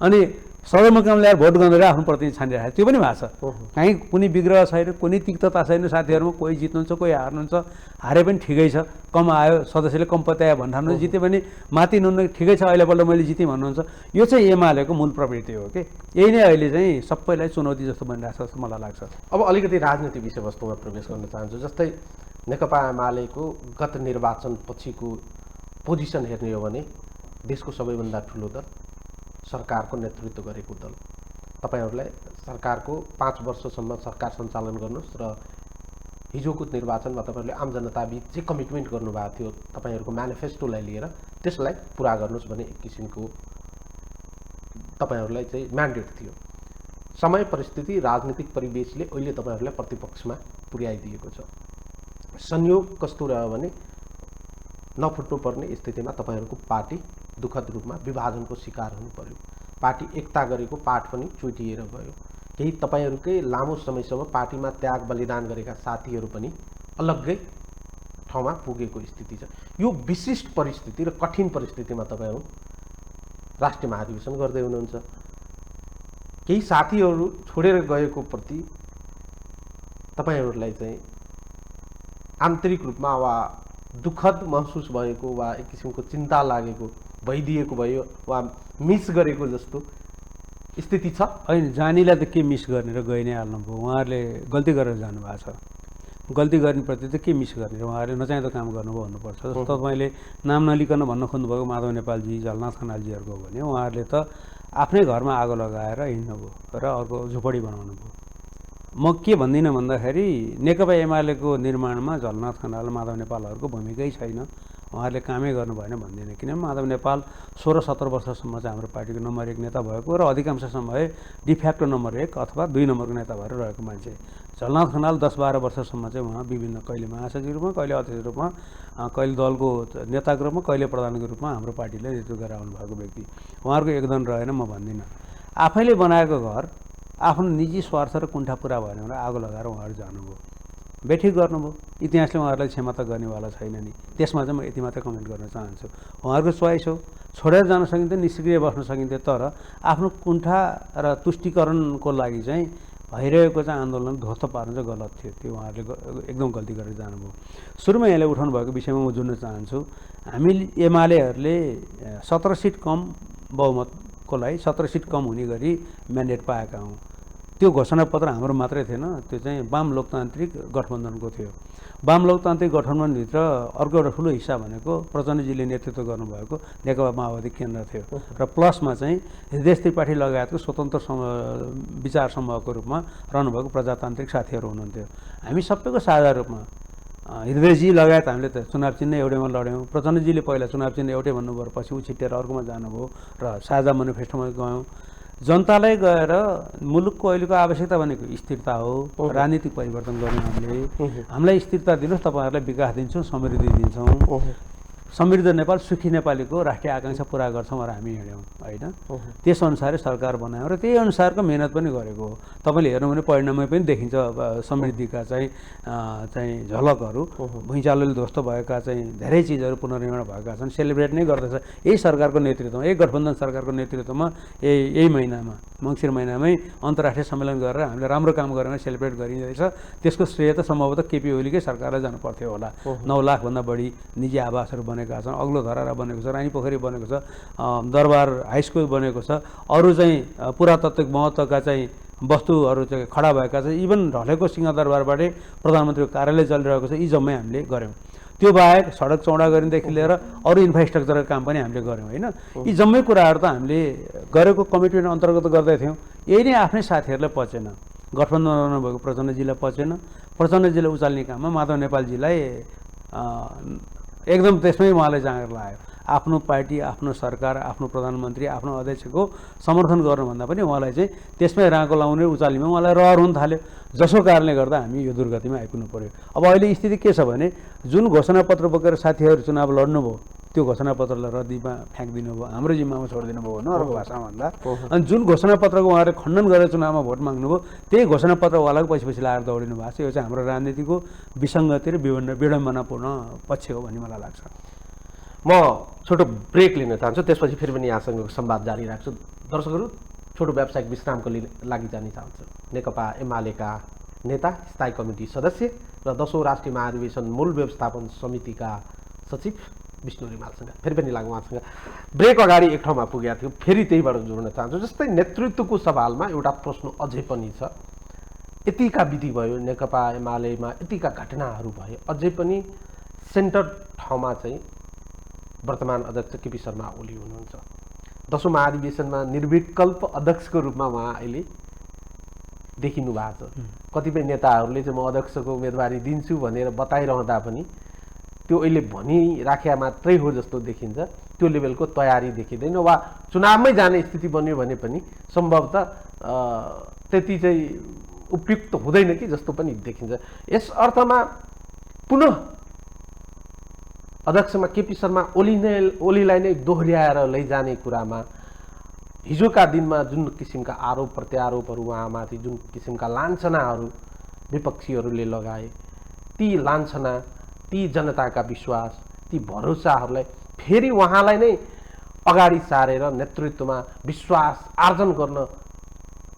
अनि सदरमुकाम ल्याएर भोट गरेर आफ्नो प्रतिनिधि छानिरहेको त्यो पनि भएको छ। कहीँ कुनै विग्रह छैन, कुनै तिक्तता छैन साथीहरूमा। कोही जित्नुहुन्छ, कोही हार्नुहुन्छ। हारे पनि ठिकै छ, कम आयो, सदस्यले कम पत्यायो भन्नुहुन्छ, जिते पनि माथि नुन ठिकै छ, अहिलेपल्ट मैले जितेँ भन्नुहुन्छ। यो चाहिँ एमालेको मूल प्रवृत्ति हो कि यही नै अहिले चाहिँ सबैलाई चुनौती जस्तो बनिरहेको छ जस्तो मलाई लाग्छ। अब अलिकति राजनीतिक विषयवस्तुमा प्रवेश गर्न चाहन्छु। जस्तै नेकपा एमालेको गत निर्वाचन पछिको पोजिसन हेर्ने हो भने देशको सबैभन्दा ठुलो दल, सरकारको नेतृत्व गरेको दल, तपाईँहरूलाई सरकारको 5 वर्षसम्म सरकार सञ्चालन गर्नुहोस् र हिजोको निर्वाचनमा तपाईँहरूले आम जनताबीच जे कमिटमेन्ट गर्नुभएको थियो तपाईँहरूको म्यानिफेस्टोलाई लिएर त्यसलाई पुरा गर्नुहोस् भन्ने एक किसिमको तपाईँहरूलाई चाहिँ म्यान्डेट थियो। समय परिस्थिति राजनीतिक परिवेशले अहिले तपाईँहरूलाई प्रतिपक्षमा पुर्याइदिएको छ। संयोग कस्तो रह्यो भने नफुट्नुपर्ने स्थितिमा तपाईँहरूको पार्टी दुःखद रूपमा विभाजनको शिकार हुनु पर्यो। पार्टी एकता गरेको पाठ पनि चुटिएर गयो। केही तपाईँहरूकै लामो समयसम्म पार्टीमा त्याग बलिदान गरेका साथीहरू पनि अलग्गै ठाउँमा पुगेको स्थिति छ। यो विशिष्ट परिस्थिति र कठिन परिस्थितिमा तपाईँहरू राष्ट्रिय महाधिवेशन गर्दै हुनुहुन्छ। केही साथीहरू छोडेर गएको प्रति तपाईँहरूलाई चाहिँ आन्तरिक रूपमा वा दुःखद महसुस भएको वा एक किसिमको चिन्ता लागेको भइदिएको भयो वा मिस गरेको जस्तो स्थिति छ? होइन, जानीलाई त के मिस गर्ने र गइ नै हाल्नुभयो। उहाँहरूले गल्ती गरेर जानुभएको छ। गल्ती गर्नेप्रति त के मिस गर्ने र उहाँहरूले नचाहिँदो काम गर्नुभयो भन्नुपर्छ। जस्तो तपाईँले नाम नलिकन भन्न खोज्नुभएको माधव नेपालजी, झलनाथ खनालजीहरूको हो भने उहाँहरूले त आफ्नै घरमा आगो लगाएर हिँड्नुभयो र अर्को झुपडी बनाउनु भयो। म के भन्दिनँ भन्दाखेरि नेकपा एमालेको निर्माणमा झलनाथ खनाल, माधव नेपालहरूको भूमिकै छैन, उहाँहरूले कामै गर्नु भएन भन्दिनँ। किनभने माधव नेपाल 16-17 वर्षसम्म चाहिँ हाम्रो पार्टीको नम्बर 1 नेता भएको र अधिकांश समय डिफ्याक्टो नम्बर 1 अथवा 2 नम्बरको नेता भएर रहेको मान्छे। झलनाथ खनाल 10-12 वर्षसम्म चाहिँ उहाँ विभिन्न कहिले महासचिव रूपमा, कहिले अध्यक्ष रूपमा, कहिले दलको नेताको रूपमा, कहिले प्रधानको रूपमा हाम्रो पार्टीले नेतृत्व गरेर आउनुभएको व्यक्ति। उहाँहरूको योगदान रहेन म भन्दिनँ। आफैले बनाएको घर आफ्नो निजी स्वार्थ र कुण्ठा पुरा भएन भने आगो लगाएर उहाँहरू जानुभयो, बेठिक गर्नुभयो। इतिहासले उहाँहरूलाई क्षमता गर्नेवाला छैन नि। त्यसमा चाहिँ म यति मात्रै कमेन्ट गर्न चाहन्छु। उहाँहरूको चोइस हो, छोडेर जान सकिन्थ्यो, निष्क्रिय बस्न सकिन्थ्यो, तर आफ्नो कुण्ठा र तुष्टिकरणको लागि चाहिँ भइरहेको चाहिँ आन्दोलन ध्वस्त पार्नु चाहिँ गलत थियो। त्यो उहाँहरूले एकदम गल्ती गरेर जानुभयो। सुरुमा यहाँले उठाउनु भएको विषयमा म जोड्न चाहन्छु। हामी एमालेहरूले 17 सिट कम बहुमतको लागि 17 सिट कम हुने गरी म्यान्डेट पाएका हौँ। त्यो घोषणापत्र हाम्रो मात्रै थिएन, त्यो चाहिँ वाम लोकतान्त्रिक गठबन्धनको थियो। वाम लोकतान्त्रिक गठबन्धनभित्र अर्को एउटा ठुलो हिस्सा भनेको प्रचण्डजीले नेतृत्व गर्नुभएको नेकपा माओवादी केन्द्र थियो र प्लसमा चाहिँ हृदय त्रिपाठी लगायतको स्वतन्त्र विचार समूहको रूपमा रहनुभएको प्रजातान्त्रिक साथीहरू हुनुहुन्थ्यो। हामी सबैको साझा रूपमा हृदयजी लगायत हामीले त चुनाव चिन्ह एउटैमा लड्यौँ। प्रचण्डजीले पहिला चुनाव चिन्ह एउटै भन्नुभयो, पछि ऊ छिट्टेर अर्कोमा जानुभयो र साझा मेनिफेस्टोमा गयौँ। जनतालाई गएर मुलुकको अहिलेको आवश्यकता भनेको स्थिरता हो, राजनीतिक परिवर्तन गर्नु। हामीलाई स्थिरता दिनुहोस्, तपाईँहरूलाई विकास दिन्छौँ, समृद्धि दिन्छौँ, समृद्ध नेपाल, सुखी नेपालीको राष्ट्रिय आकाङ्क्षा पुरा गर्छौँ र हामी हिँड्यौँ होइन। त्यसअनुसारै सरकार बनायौँ र त्यही अनुसारको मेहनत पनि गरेको हो। तपाईँले हेर्नु भने परिणाममै पनि देखिन्छ समृद्धिका चाहिँ झलकहरू। भुइँचालोले ध्वस्त भएका चाहिँ धेरै चिजहरू पुनर्निर्माण भएका छन्, सेलिब्रेट नै गर्दछ यही सरकारको नेतृत्वमा, यही गठबन्धन सरकारको नेतृत्वमा। यही महिनामा मङ्सिर महिनामै अन्तर्राष्ट्रिय सम्मेलन गरेर हामीले राम्रो काम गरेर सेलिब्रेट गरिँदैछ। त्यसको श्रेय त सम्भवतः केपी ओलीकै सरकारलाई जानुपर्थ्यो होला। 9 लाखभन्दा बढी निजी आवासहरू बनेका छन्, अग्लो धरारा बनेको छ, रानी पोखरी बनेको छ, दरबार हाई स्कुल बनेको छ, अरू चाहिँ पुरातात्विक महत्त्वका चाहिँ वस्तुहरू चाहिँ खडा भएका छन्। इभन ढलेको सिंहदरबारबाटै प्रधानमन्त्रीको कार्यालय चलिरहेको छ। यी जम्मै हामीले गऱ्यौँ। त्यो बाहेक सडक चौडा गरिँदेखि लिएर अरू इन्फ्रास्ट्रक्चरको काम पनि हामीले गऱ्यौँ होइन। यी जम्मै कुराहरू त हामीले गरेको कमिटमेन्ट अन्तर्गत गर्दै थियौँ। यही नै आफ्नै साथीहरूलाई पचेन, गठबन्धन रहनुभएको प्रचण्डजीलाई पचेन। प्रचण्डजीलाई उचाल्ने काममा माधव नेपालजीलाई एकदम त्यसमै उहाँलाई जाँगर लाग्यो। आफ्नो पार्टी, आफ्नो सरकार, आफ्नो प्रधानमन्त्री, आफ्नो अध्यक्षको समर्थन गर्नुभन्दा पनि उहाँलाई चाहिँ त्यसमै राँको लाउने उचाल्नेमा उहाँलाई रहर हुन थाल्यो। जसको कारणले गर्दा हामी यो दुर्गतिमा आइपुग्नु पर्यो। अब अहिले स्थिति के छ भने जुन घोषणापत्र बोकेर साथीहरू चुनाव लड्नुभयो त्यो घोषणापत्रलाई रद्दीमा फ्याँकिदिनु भयो, हाम्रो जिम्मामा छोडिदिनु भयो होइन अर्को भाषामा भन्दा। अनि जुन घोषणापत्रको उहाँहरूले खण्डन गरेर चुनावमा भोट माग्नुभयो त्यही घोषणापत्रवालाको पछि लाएर दौडिनु भएको छ। यो चाहिँ हाम्रो राजनीतिको विसङ्गति र विडम्बनापूर्ण पक्ष हो भन्ने मलाई लाग्छ। म छोटो ब्रेक लिन चाहन्छु, त्यसपछि फेरि पनि यहाँसँग संवाद जारी राख्छु। दर्शकहरू, छोटो व्यावसायिक विश्रामको लागि जान चाहन्छु। नेकपा एमालेका नेता, स्थायी कमिटी सदस्य र 10औं राष्ट्रिय महाधिवेशन मूल व्यवस्थापन समितिका सचिव विष्णु रिमालसँग फेरि पनि लागौँ उहाँसँग। ब्रेक अगाडि एक ठाउँमा पुगेका थियौँ, फेरि त्यहीबाट जोड्न चाहन्छु। जस्तै नेतृत्वको सवालमा एउटा प्रश्न अझै पनि छ। यतिका विधि भयो, नेकपा एमालेमा यतिका घटनाहरू भए, अझै पनि सेन्टर ठाउँमा चाहिँ वर्तमान अध्यक्ष केपी शर्मा ओली हुनुहुन्छ। 10औं महाधिवेशनमा निर्विकल्प अध्यक्षको रूपमा उहाँ अहिले देखिनु भएको छ। कतिपय नेताहरूले चाहिँ म अध्यक्षको उम्मेदवारी दिन्छु भनेर बताइरहँदा पनि त्यो अहिले भनिराख्या मात्रै हो जस्तो देखिन्छ। त्यो लेभलको तयारी देखिँदैन, वा चुनावमै जाने स्थिति बन्यो भने पनि सम्भवतः त्यति चाहिँ उपयुक्त हुँदैन कि जस्तो पनि देखिन्छ। यस अर्थमा पुनः अध्यक्षमा केपी शर्मा ओलीलाई नै दोहोऱ्याएर लैजाने कुरामा हिजोका दिनमा जुन किसिमका आरोप प्रत्यारोपहरू उहाँमाथि, जुन किसिमका लान्छनाहरू विपक्षीहरूले लगाए, ती लान्छना, ती जनताका विश्वास, ती भरोसाहरूलाई फेरि उहाँलाई नै अगाडि सारेर नेतृत्वमा विश्वास आर्जन गर्न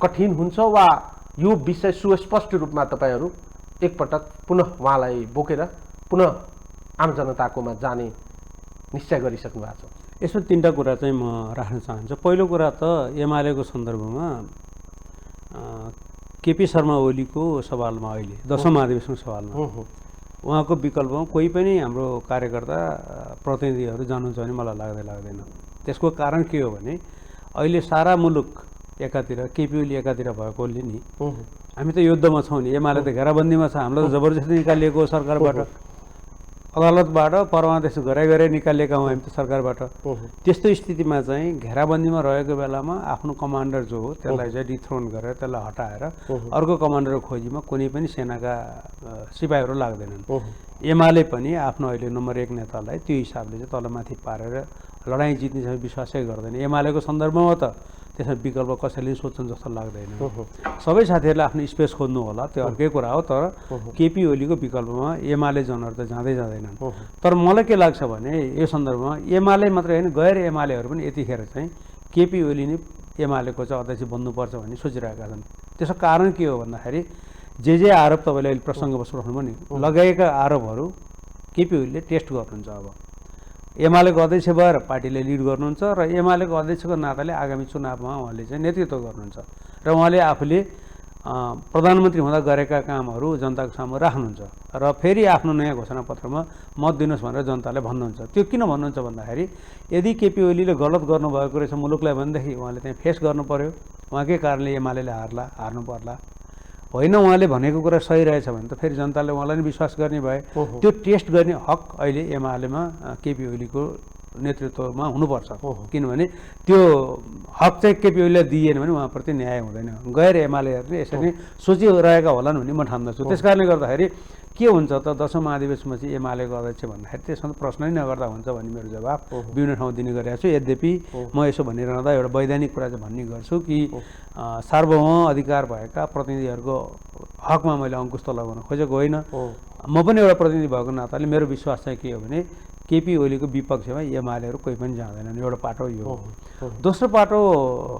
कठिन हुन्छ, वा यो विषय सुस्पष्ट रूपमा तपाईँहरू एकपटक पुनः उहाँलाई बोकेर पुनः आम जनताकोमा जाने निश्चय गरिसक्नु भएको छ? यसमा तीनटा कुरा चाहिँ म राख्न चाहन्छु। पहिलो कुरा त एमालेको सन्दर्भमा केपी शर्मा ओलीको सवालमा, अहिले 10औं महाधिवेशनको सवालमा उहाँको विकल्पमा कोही पनि हाम्रो कार्यकर्ता प्रतिनिधिहरू जानुहुन्छ भने मलाई लाग्दैन। त्यसको कारण के हो भने अहिले सारा मुलुक एकातिर, केपी ओली एकातिर भएकोले नि हामी त युद्धमा छौँ नि। एमाले त घेराबन्दीमा छ, हामीलाई त जबरजस्ती निकालिएको सरकारबाट, अदालतबाट परमादेश गराइ निकालिएका हौँ हामी त सरकारबाट। त्यस्तो स्थितिमा चाहिँ घेराबन्दीमा रहेको बेलामा आफ्नो कमान्डर जो हो त्यसलाई चाहिँ डिथ्रोन गरेर त्यसलाई हटाएर अर्को कमान्डरको खोजीमा कुनै पनि सेनाका सिपाहीहरू लाग्दैनन्। एमाले पनि आफ्नो अहिले नम्बर 1 नेतालाई त्यो हिसाबले चाहिँ तलमाथि पारेर लडाइँ जित्ने चाहिँ विश्वासै गर्दैन। एमालेको सन्दर्भमा त त्यसमा विकल्प कसैले सोध्छन् जस्तो लाग्दैन। सबै साथीहरूले आफ्नो स्पेस खोज्नु होला, त्यो अर्कै कुरा हो। तर केपी ओलीको विकल्पमा एमाले जनहरू त जाँदैनन्। तर मलाई के लाग्छ भने यो सन्दर्भमा एमाले मात्रै होइन, गैर एमालेहरू पनि यतिखेर चाहिँ केपी ओली नै एमालेको चाहिँ अध्यक्ष बन्नुपर्छ भन्ने सोचिरहेका छन्। त्यसको कारण के हो भन्दाखेरि जे आरोप तपाईँले अहिले प्रसङ्गवश राख्नुभयो नि, लगाएका आरोपहरू केपी ओलीले टेस्ट गर्नुहुन्छ। अब एमालेको अध्यक्ष भएर पार्टीले लिड गर्नुहुन्छ र एमालेको अध्यक्षको नाताले आगामी चुनावमा उहाँले चाहिँ नेतृत्व गर्नुहुन्छ र उहाँले आफूले प्रधानमन्त्री हुँदा गरेका कामहरू जनताको सामु राख्नुहुन्छ र फेरि आफ्नो नयाँ घोषणापत्रमा मत दिनुहोस् भनेर जनताले भन्नुहुन्छ। त्यो किन भन्नुहुन्छ भन्दाखेरि यदि केपी ओलीले गलत गर्नुभएको रहेछ मुलुकलाई भनेदेखि उहाँले त्यहाँ फेस गर्नु पर्यो। उहाँकै कारणले एमालेले हार्नु पर्ला। होइन, उहाँले भनेको कुरा सही रहेछ भने त फेरि जनताले उहाँलाई नै विश्वास गर्ने भए। त्यो टेस्ट गर्ने हक अहिले एमालेमा केपी ओलीको नेतृत्वमा हुनुपर्छ। किनभने त्यो हक चाहिँ केपी ओलीलाई दिएन भने उहाँप्रति न्याय हुँदैन। गैर एमालेहरूले यसरी सोचिरहेका होलान् भन्ने म ठान्दछु। त्यस कारणले गर्दाखेरि के हुन्छ त 10औं महाधिवेशनमा चाहिँ एमालेको अध्यक्ष भन्दाखेरि त्यसमा प्रश्नै नगर्दा हुन्छ भन्ने मेरो जवाब विभिन्न ठाउँ दिने गरेको छु। यद्यपि म यसो भनिरहँदा एउटा वैधानिक कुरा चाहिँ भन्ने गर्छु कि सार्वभौम अधिकार भएका प्रतिनिधिहरूको हकमा मैले अङ्कुश त लगाउन खोजेको होइन। म पनि एउटा प्रतिनिधि भएको नाताले मेरो विश्वास चाहिँ के हो भने केपी ओलीको विपक्षमा एमालेहरू कोही पनि जाँदैनन्। एउटा पाटो यो हो। दोस्रो पाटो,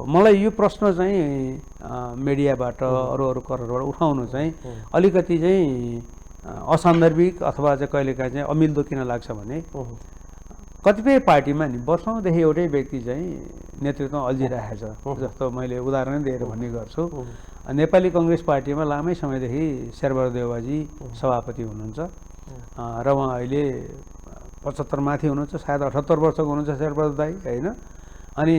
मलाई यो प्रश्न चाहिँ मिडियाबाट अरू करबाट उठाउनु चाहिँ अलिकति चाहिँ असान्दर्भिक अथवा चाहिँ कहिलेकाहीँ चाहिँ अमिल्दो किन लाग्छ भने कतिपय पार्टीमा नि वर्षौँदेखि एउटै व्यक्ति चाहिँ नेतृत्वमा अल्झिरहेको छ। जस्तो मैले उदाहरण दिएर भन्ने गर्छु, नेपाली कङ्ग्रेस पार्टीमा लामै समयदेखि शेरबहादुर देउवाजी सभापति हुनुहुन्छ र उहाँ अहिले 75 माथि हुनुहुन्छ, सायद 78 वर्षको हुनुहुन्छ शेरबहादुर दाई, होइन? अनि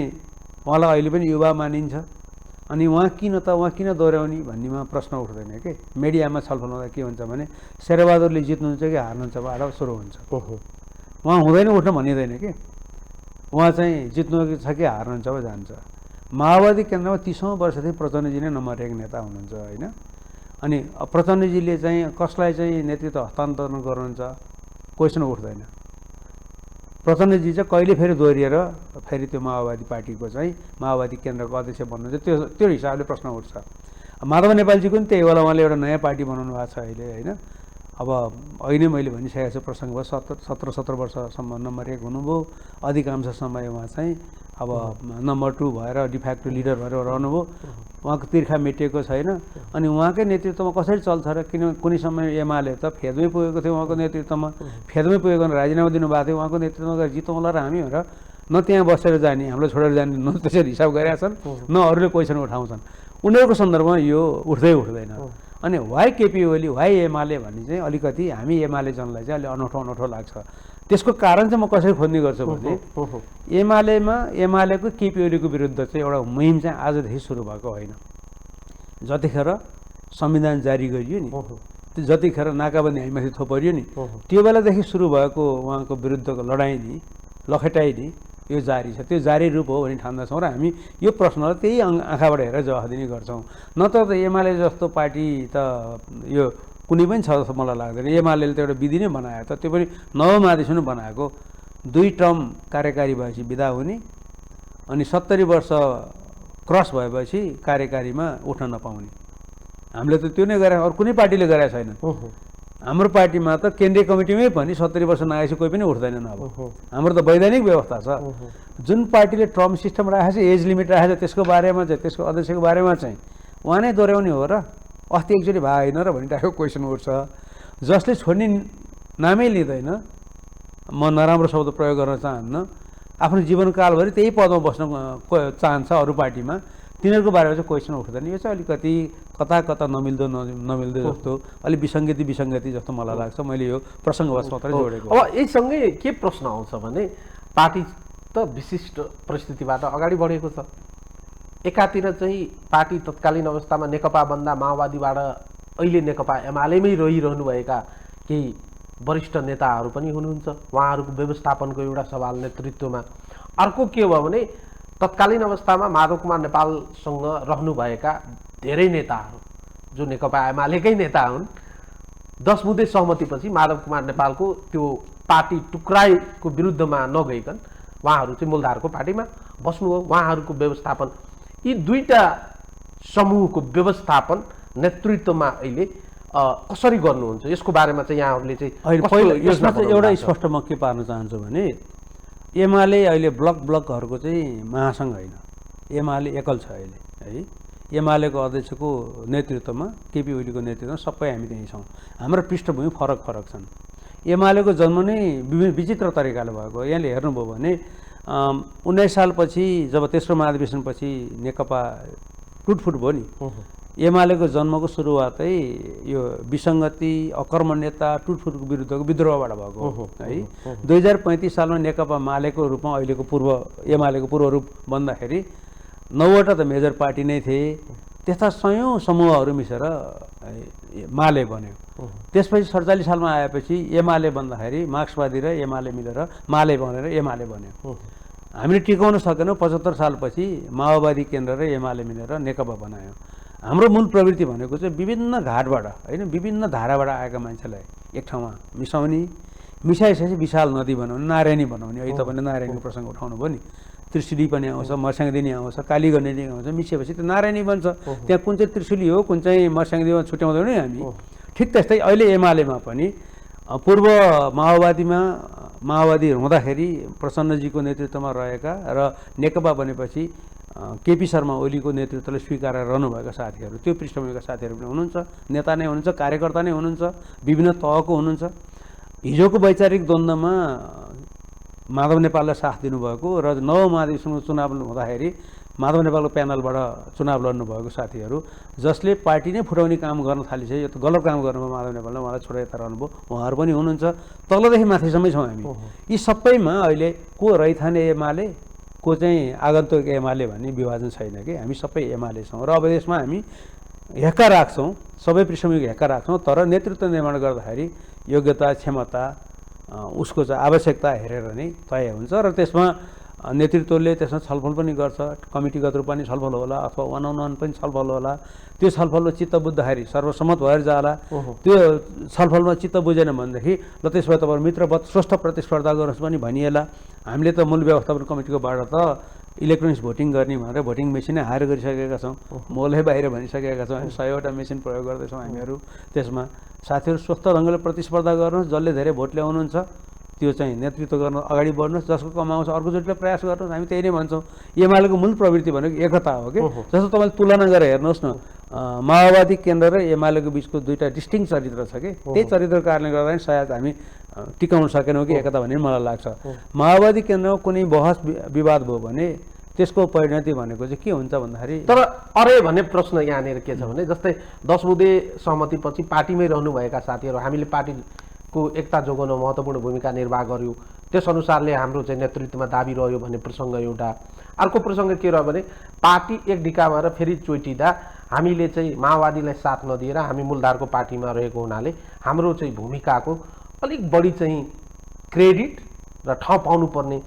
उहाँलाई अहिले पनि युवा मानिन्छ। अनि उहाँ किन दोहोऱ्याउने भन्नेमा प्रश्न उठ्दैन के। मिडियामा छलफल हुँदा के हुन्छ भने शेरबहादुरले जित्नुहुन्छ कि हार्नुहुन्छ बाट सुरु हुन्छ। उहाँ हुँदैन, उठ्न भनिँदैन कि उहाँ चाहिँ जित्नु छ कि हार्नुहुन्छ अब जान्छ। माओवादी केन्द्रमा 30औं वर्षदेखि प्रचण्डजी नै नम्बर 1 नेता हुनुहुन्छ, होइन? अनि प्रचण्डजीले चाहिँ कसलाई चाहिँ नेतृत्व हस्तान्तरण गर्नुहुन्छ, क्वेसन उठ्दैन। प्रचण्डजी चाहिँ कहिले फेरि दोहोरिएर फेरि त्यो माओवादी पार्टीको चाहिँ माओवादी केन्द्रको अध्यक्ष बन्नुहुन्छ, त्यो हिसाबले प्रश्न उठ्छ। माधव नेपालजीको पनि त्यही होला, उहाँले एउटा नयाँ पार्टी बनाउनु भएको छ अहिले, होइन? अब अघि नै मैले भनिसकेको छु प्रसङ्ग भयो 17 वर्षसम्म नम्बर 1 हुनुभयो, अधिकांश समय उहाँ चाहिँ अब नम्बर 2 भएर डिफ्याक्टो लिडर भएर रहनुभयो। उहाँको तिर्खा मेटिएको छैन। अनि उहाँकै नेतृत्वमा कसरी चल्छ र किन कुनै समय एमाले त फेदमै पुगेको थियो उहाँको नेतृत्वमा, फेदमै पुगेको राजीनामा दिनुभएको थियो उहाँको नेतृत्वमा गएर जितौँला र हामी भनेर न त्यहाँ बसेर जाने हामीलाई छोडेर जाने न त्यसरी हिसाब गरेका छन्, न अरूले क्वेसन उठाउँछन्। उनीहरूको सन्दर्भमा यो उठ्दैन। अनि वाइ केपी ओली वाइ एमाले भन्ने चाहिँ अलिकति हामी एमाले जनलाई चाहिँ अलि अनौठो लाग्छ। त्यसको कारण चाहिँ म कसरी खोज्ने गर्छु भने एमालेको केपी ओलीको विरुद्ध चाहिँ एउटा मुहिम चाहिँ आजदेखि सुरु भएको होइन। जतिखेर संविधान जारी गरियो नि, त्यो जतिखेर नाकाबन्दी हामीमाथि थोपरियो नि, त्यो बेलादेखि सुरु भएको उहाँको विरुद्धको लडाइँ नि लखेटाइ नि यो जारी छ। त्यो जारी रूप हो भनी ठान्दछौँ र हामी यो प्रश्नलाई त्यही आँखाबाट हेरेर जवाफ दिने गर्छौँ। नत्र त एमाले जस्तो पार्टी त यो कुनै पनि छ जस्तो मलाई लाग्दैन। एमाले त एउटा विधि नै बनायो त, त्यो पनि नवमाधिसमा बनाएको। 2 टर्म कार्यकारी भएपछि बिदा हुने अनि 70 वर्ष क्रस भएपछि कार्यकारीमा उठ्न नपाउने। हामीले त त्यो नै गरे, अरू कुनै पार्टीले गरेका छैन। हाम्रो पार्टीमा त केन्द्रीय कमिटीमै पनि 70 वर्ष नआएपछि कोही पनि उठ्दैनन्। अब हाम्रो त वैधानिक व्यवस्था छ। जुन पार्टीले टर्म सिस्टम राखेको छ, एज लिमिट राखेको छ, त्यसको बारेमा चाहिँ त्यसको अध्यक्षको बारेमा चाहिँ उहाँ नै दोहोऱ्याउने हो र अस्ति एकचोटि भए होइन र भनिरहेको क्वेसन उठ्छ। जसले छोड्ने नामै लिँदैन, म नराम्रो शब्द प्रयोग गर्न चाहन्न, आफ्नो जीवनकालभरि त्यही पदमा बस्न चाहन्छ अरू पार्टीमा, तिनीहरूको बारेमा चाहिँ क्वेसन उठ्दैन। यो चाहिँ अलिकति कता नमिल्दो जस्तो, अलिक विसङ्गति जस्तो मलाई लाग्छ। मैले यो प्रसङ्गवश मात्रै जोडेको। अब यहीसँगै के प्रश्न आउँछ भने पार्टी त विशिष्ट परिस्थितिबाट अगाडि बढेको छ। एकातिर चाहिँ पार्टी तत्कालीन अवस्थामा नेकपा भन्दा माओवादीबाट अहिले नेकपा एमालेमै रहिरहनुभएका केही वरिष्ठ नेताहरू पनि हुनुहुन्छ, उहाँहरूको व्यवस्थापनको एउटा सवाल नेतृत्वमा। अर्को के भयो भने तत्कालीन अवस्थामा माधव कुमार नेपालसँग रहनुभएका धेरै नेताहरू जो नेकपा एमालेकै नेता हुन्, 10 बुँदे सहमतिपछि माधव कुमार नेपालको त्यो पार्टी टुक्राइको विरुद्धमा नगइकन उहाँहरू चाहिँ मूलधारको पार्टीमा बस्नुभयो। उहाँहरूको व्यवस्थापन, यी 2टा समूहको व्यवस्थापन नेतृत्वमा अहिले कसरी गर्नुहुन्छ, यसको बारेमा चाहिँ यहाँहरूले चाहिँ यसमा चाहिँ एउटा स्पष्ट म के पार्न चाहन्छु भने एमाले अहिले ब्लकहरूको चाहिँ महासङ्घ होइन, एमाले एकल छ अहिले है। एमालेको अध्यक्षको नेतृत्वमा, केपी ओलीको नेतृत्वमा सबै हामी त्यहीँ छौँ। हाम्रो पृष्ठभूमि फरक छन्। एमालेको जन्म नै विचित्र तरिकाले भएको। यहाँले हेर्नुभयो भने 19 सालपछि जब तेस्रो महाधिवेशनपछि नेकपा टुटफुट भयो नि, एमालेको जन्मको सुरुवातै यो विसङ्गति, अकर्मण्यता, टुटफुटको विरुद्धको विद्रोहबाट भएको है। 2035 सालमा नेकपा मालेको रूपमा अहिलेको एमालेको पूर्व रूप बन्दाखेरि 9वटा त मेजर पार्टी नै थिए, त्यस्ता सयौँ समूहहरू मिसेर माले बन्यो। त्यसपछि 47 सालमा आएपछि एमाले बन्दाखेरि मार्क्सवादी र एमाले मिलेर माले बनेर एमाले बन्यो। हामीले टिकाउन सकेनौँ। 75 सालपछि माओवादी केन्द्र र एमाले मिलेर नेकपा बनायो। हाम्रो मूल प्रवृत्ति भनेको चाहिँ विभिन्न घाटबाट होइन, विभिन्न धाराबाट आएका मान्छेलाई एक ठाउँमा मिसाइसकेपछि विशाल नदी बनाउने, नारायणी बनाउने। अहिले तपाईँले नारायणीको प्रसङ्ग उठाउनु भयो नि, त्रिशुली पनि आउँछ, मर्स्याङदिनी आउँछ, कालीगण्डनी आउँछ, मिसिएपछि त्यो नारायणी बन्छ। त्यहाँ कुन चाहिँ त्रिशुली हो, कुन चाहिँ मर्स्याङदिनीमा छुट्याउँदैनौँ हामी। ठिक त्यस्तै अहिले एमालेमा पनि पूर्व माओवादी हुँदाखेरि प्रसन्नजीको नेतृत्वमा रहेका र नेकपा बनेपछि केपी शर्मा ओलीको नेतृत्वले स्वीकारेर रहनुभएका साथीहरू, त्यो पृष्ठभूमिका साथीहरू पनि हुनुहुन्छ, नेता नै हुनुहुन्छ, कार्यकर्ता नै हुनुहुन्छ, विभिन्न तहको हुनुहुन्छ। हिजोको वैचारिक द्वन्द्वमा माधव नेपाललाई साथ दिनुभएको र नवमाधिवेशनको चुनाव हुँदाखेरि माधव नेपालको प्यानलबाट चुनाव लड्नुभएको साथीहरू, जसले पार्टी नै फुटाउने काम गर्न थालिसक्यो, यो त गलत काम गर्नुभयो माधव नेपालले, उहाँलाई छोडेर यता रहनुभयो, उहाँहरू पनि हुनुहुन्छ। तलदेखि माथिसम्मै छौँ हामी। यी सबैमा अहिले को रैथाने एमाले, को चाहिँ आगन्तुक एमाले भन्ने विभाजन छैन कि, हामी सबै एमाले छौँ। र अब यसमा हामी हेक्का राख्छौँ, सबै पृष्ठभूमिको हेक्का राख्छौँ। तर नेतृत्व निर्माण गर्दाखेरि योग्यता, क्षमता, उसको चाहिँ आवश्यकता हेरेर नै तय हुन्छ र त्यसमा नेतृत्वले त्यसमा छलफल पनि गर्छ। कमिटीगत रूपमा पनि छलफल होला अथवा वान अन वान पनि छलफल होला। त्यो छलफलमा चित्त बुझ्दाखेरि सर्वसम्मत भएर जाला। त्यो छलफलमा चित्त बुझेन भनेदेखि ल त्यसो भए तपाईँ मित्रवत स्वस्थ प्रतिस्पर्धा गर्नुहोस् पनि भनिएला। हामीले त मूल व्यवस्थापन कमिटीकोबाट त इलेक्ट्रोनिक्स भोटिङ गर्ने भनेर भोटिङ मेसिनै हायर गरिसकेका छौँ, मोलै बाहिर भनिसकेका छौँ, 100वटा मेसिन प्रयोग गर्दैछौँ हामीहरू। त्यसमा साथीहरू स्वस्थ ढङ्गले प्रतिस्पर्धा गर्नुहोस्, जसले धेरै भोट ल्याउनुहुन्छ त्यो चाहिँ नेतृत्व गर्न अगाडि बढ्नुहोस्, जसको कमाउँछ अर्कोचोटिलाई प्रयास गर्नुहोस्। हामी त्यही नै भन्छौँ। एमालेको मूल प्रवृत्ति भनेको एकता हो कि जस्तो तपाईँले तुलना गरेर हेर्नुहोस् न, माओवादी केन्द्र र एमालेको बिचको दुईवटा डिस्टिङ चरित्र छ कि त्यही चरित्रको कारणले गर्दा सायद हामी टिकाउन सकेनौँ कि एकता भन्ने मलाई लाग्छ। माओवादी केन्द्रमा कुनै बहस विवाद भयो भने त्यसको परिणति भनेको चाहिँ के हुन्छ भन्दाखेरि तर अरे भन्ने प्रश्न यहाँनिर के छ भने जस्तै 10 बुँदे सहमतिपछि पार्टीमै रहनुभएका साथीहरू हामीले पार्टीको एकता जोगाउन महत्त्वपूर्ण भूमिका निर्वाह गर्यो, त्यस अनुसारले हाम्रो चाहिँ नेतृत्वमा दाबी रह्यो भन्ने प्रसङ्ग एउटा। अर्को प्रसङ्ग के रह्यो भने पार्टी एक ढिकामा र फेरि चोइटिँदा हामीले चाहिँ माओवादीलाई साथ नदिएर हामी मूलधारको पार्टीमा रहेको हुनाले हाम्रो चाहिँ भूमिकाको अलिक बढी चाहिँ क्रेडिट र ठाउँ पाउनुपर्ने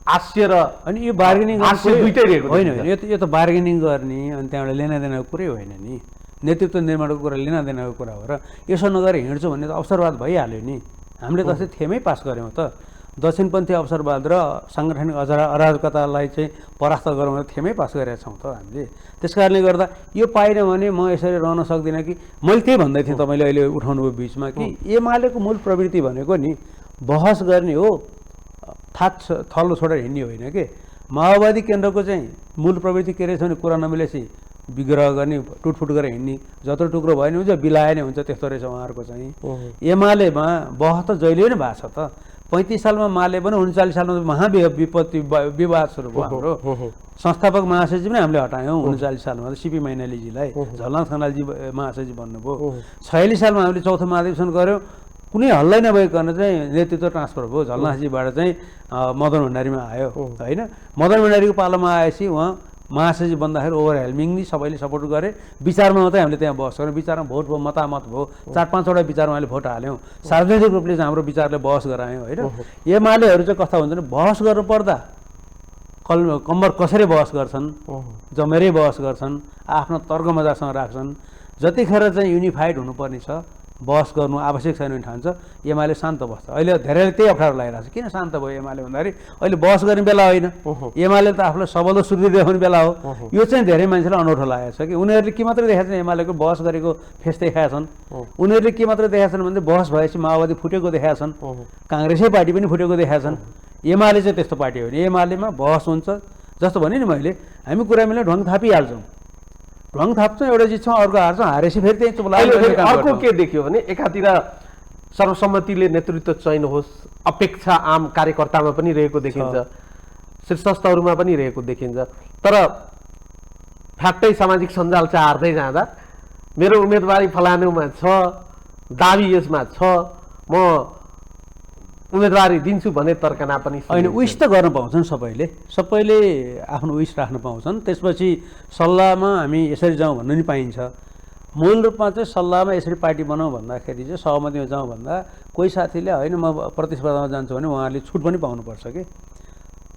हास्य र अनि यो बार्गेनिङ दुइटै रहेको होइन, यो त बार्गेनिङ गर्ने अनि त्यहाँबाट लेनादेनाको कुरै होइन नि, नेतृत्व निर्माणको कुरा लेनादेनाको कुरा हो। र यसो नगरेर हिँड्छु भन्ने त अवसरवाद भइहाल्यो नि। हामीले त अस्ति थेमै पास गऱ्यौँ त, दक्षिणपन्थी अवसरवाद र साङ्गठनिक अराजकतालाई चाहिँ परास्त गरौँ भनेर थेमै पास गरेका छौँ त हामीले। त्यस कारणले गर्दा यो पाइनँ भने म यसरी रहन सक्दिनँ कि मैले त्यही भन्दै थिएँ तपाईँले अहिले उठाउनुभयो बिचमा कि एमालेको मूल प्रवृत्ति भनेको नि बहस गर्ने हो, थलो छोडेर हिँड्ने होइन कि। माओवादी केन्द्रको चाहिँ मूल प्रवृत्ति के रहेछ भने कुरा नमिलेपछि विग्रह गर्ने, टुटफुट गरेर हिँड्ने, जत्रो टुक्रो भयो भने हुन्छ, बिलाए नै हुन्छ, त्यस्तो रहेछ उहाँहरूको चाहिँ। एमालेमा बहस त जहिले नै भएको छ त। 35 सालमा माले पनि 39 सालमा महाविपत्ति विवाद सुरु भयो हाम्रो। संस्थापक महासचिव नै हामीले हटायौँ 39 सालमा त सिपी मैनालीजीलाई, झलनाथ खनालजी महासचिव बन्नुभयो। 46 सालमा हामीले चौथो महाधिवेशन गऱ्यौँ, कुनै हल्लै नभइकन चाहिँ नेतृत्व ट्रान्सफर भयो, झलनाथजीबाट चाहिँ मदन भण्डारीमा आयो होइन। मदन भण्डारीको पालोमा आएपछि उहाँ महासचिव बन्दाखेरि ओभरहेल्मिङली सबैले सपोर्ट गरे, विचारमा मात्रै हामीले त्यहाँ बहस गऱ्यौँ, विचारमा भोट भयो, मतामत भयो, 4-5वटा विचारमा हामीले भोट हाल्यौँ, सार्वजनिक रूपले चाहिँ हाम्रो विचारले बहस गरायौँ होइन। एमालेहरू चाहिँ कस्ता हुन्छ भने बहस गर्नु पर्दा कम्मर कसरी बहस गर्छन्, जमेरै बहस गर्छन्, आफ्नो तर्क मजासँग राख्छन्। जतिखेर चाहिँ युनिफाइड हुनुपर्ने छ, बहस गर्नु आवश्यक छैन भने ठान्छ, एमाले शान्त बस्छ। अहिले धेरैले त्यही अप्ठ्यारो लागिरहेको छ, किन शान्त भयो एमाले भन्दाखेरि अहिले बहस गर्ने बेला होइन, एमाले त आफूलाई सबल सुर्ती देखाउने बेला हो। यो चाहिँ धेरै मान्छेलाई अनौठो लागेको छ कि उनीहरूले के मात्रै देखाएको छन्, एमालेको बहस गरेको फेस देखाएका छन्। उनीहरूले के मात्रै देखाएको छन् भने बहस भएपछि माओवादी फुटेको देखाएका छन्, काङ्ग्रेसै पार्टी पनि फुटेको देखाएका छन्। एमाले चाहिँ त्यस्तो पार्टी होइन, एमालेमा बहस हुन्छ। जस्तो भने नि मैले, हामी कुरा मिलेर ढङ्ग थापिहाल्छौँ, ढङ्ग थाप्छौँ, एउटा जित्छौँ, अर्को हार्छौँ, हारेपछि फेरि त्यही चुप लाग्यो। अर्को के देखियो भने एकातिर सर्वसम्मतिले नेतृत्व चयन होस् अपेक्षा आम कार्यकर्तामा पनि रहेको देखिन्छ, शीर्षस्थहरूमा पनि रहेको देखिन्छ। तर फ्याट्टै सामाजिक सञ्जाल चार्दै जाँदा मेरो उम्मेदवारी फलानुमा छ, दाबी यसमा छ, म उम्मेदवारी दिन्छु भने तर्कना पनि होइन। विस त गर्न पाउँछन् सबैले आफ्नो विस राख्न पाउँछन्। त्यसपछि सल्लाहमा हामी यसरी जाउँ भन्नु नि पाइन्छ। मूल रूपमा चाहिँ सल्लाहमा यसरी पार्टी बनाउँ भन्दाखेरि चाहिँ सहमतिमा जाउँ भन्दा कोही साथीले होइन म प्रतिस्पर्धामा जान्छु भने उहाँहरूले छुट पनि पाउनुपर्छ कि।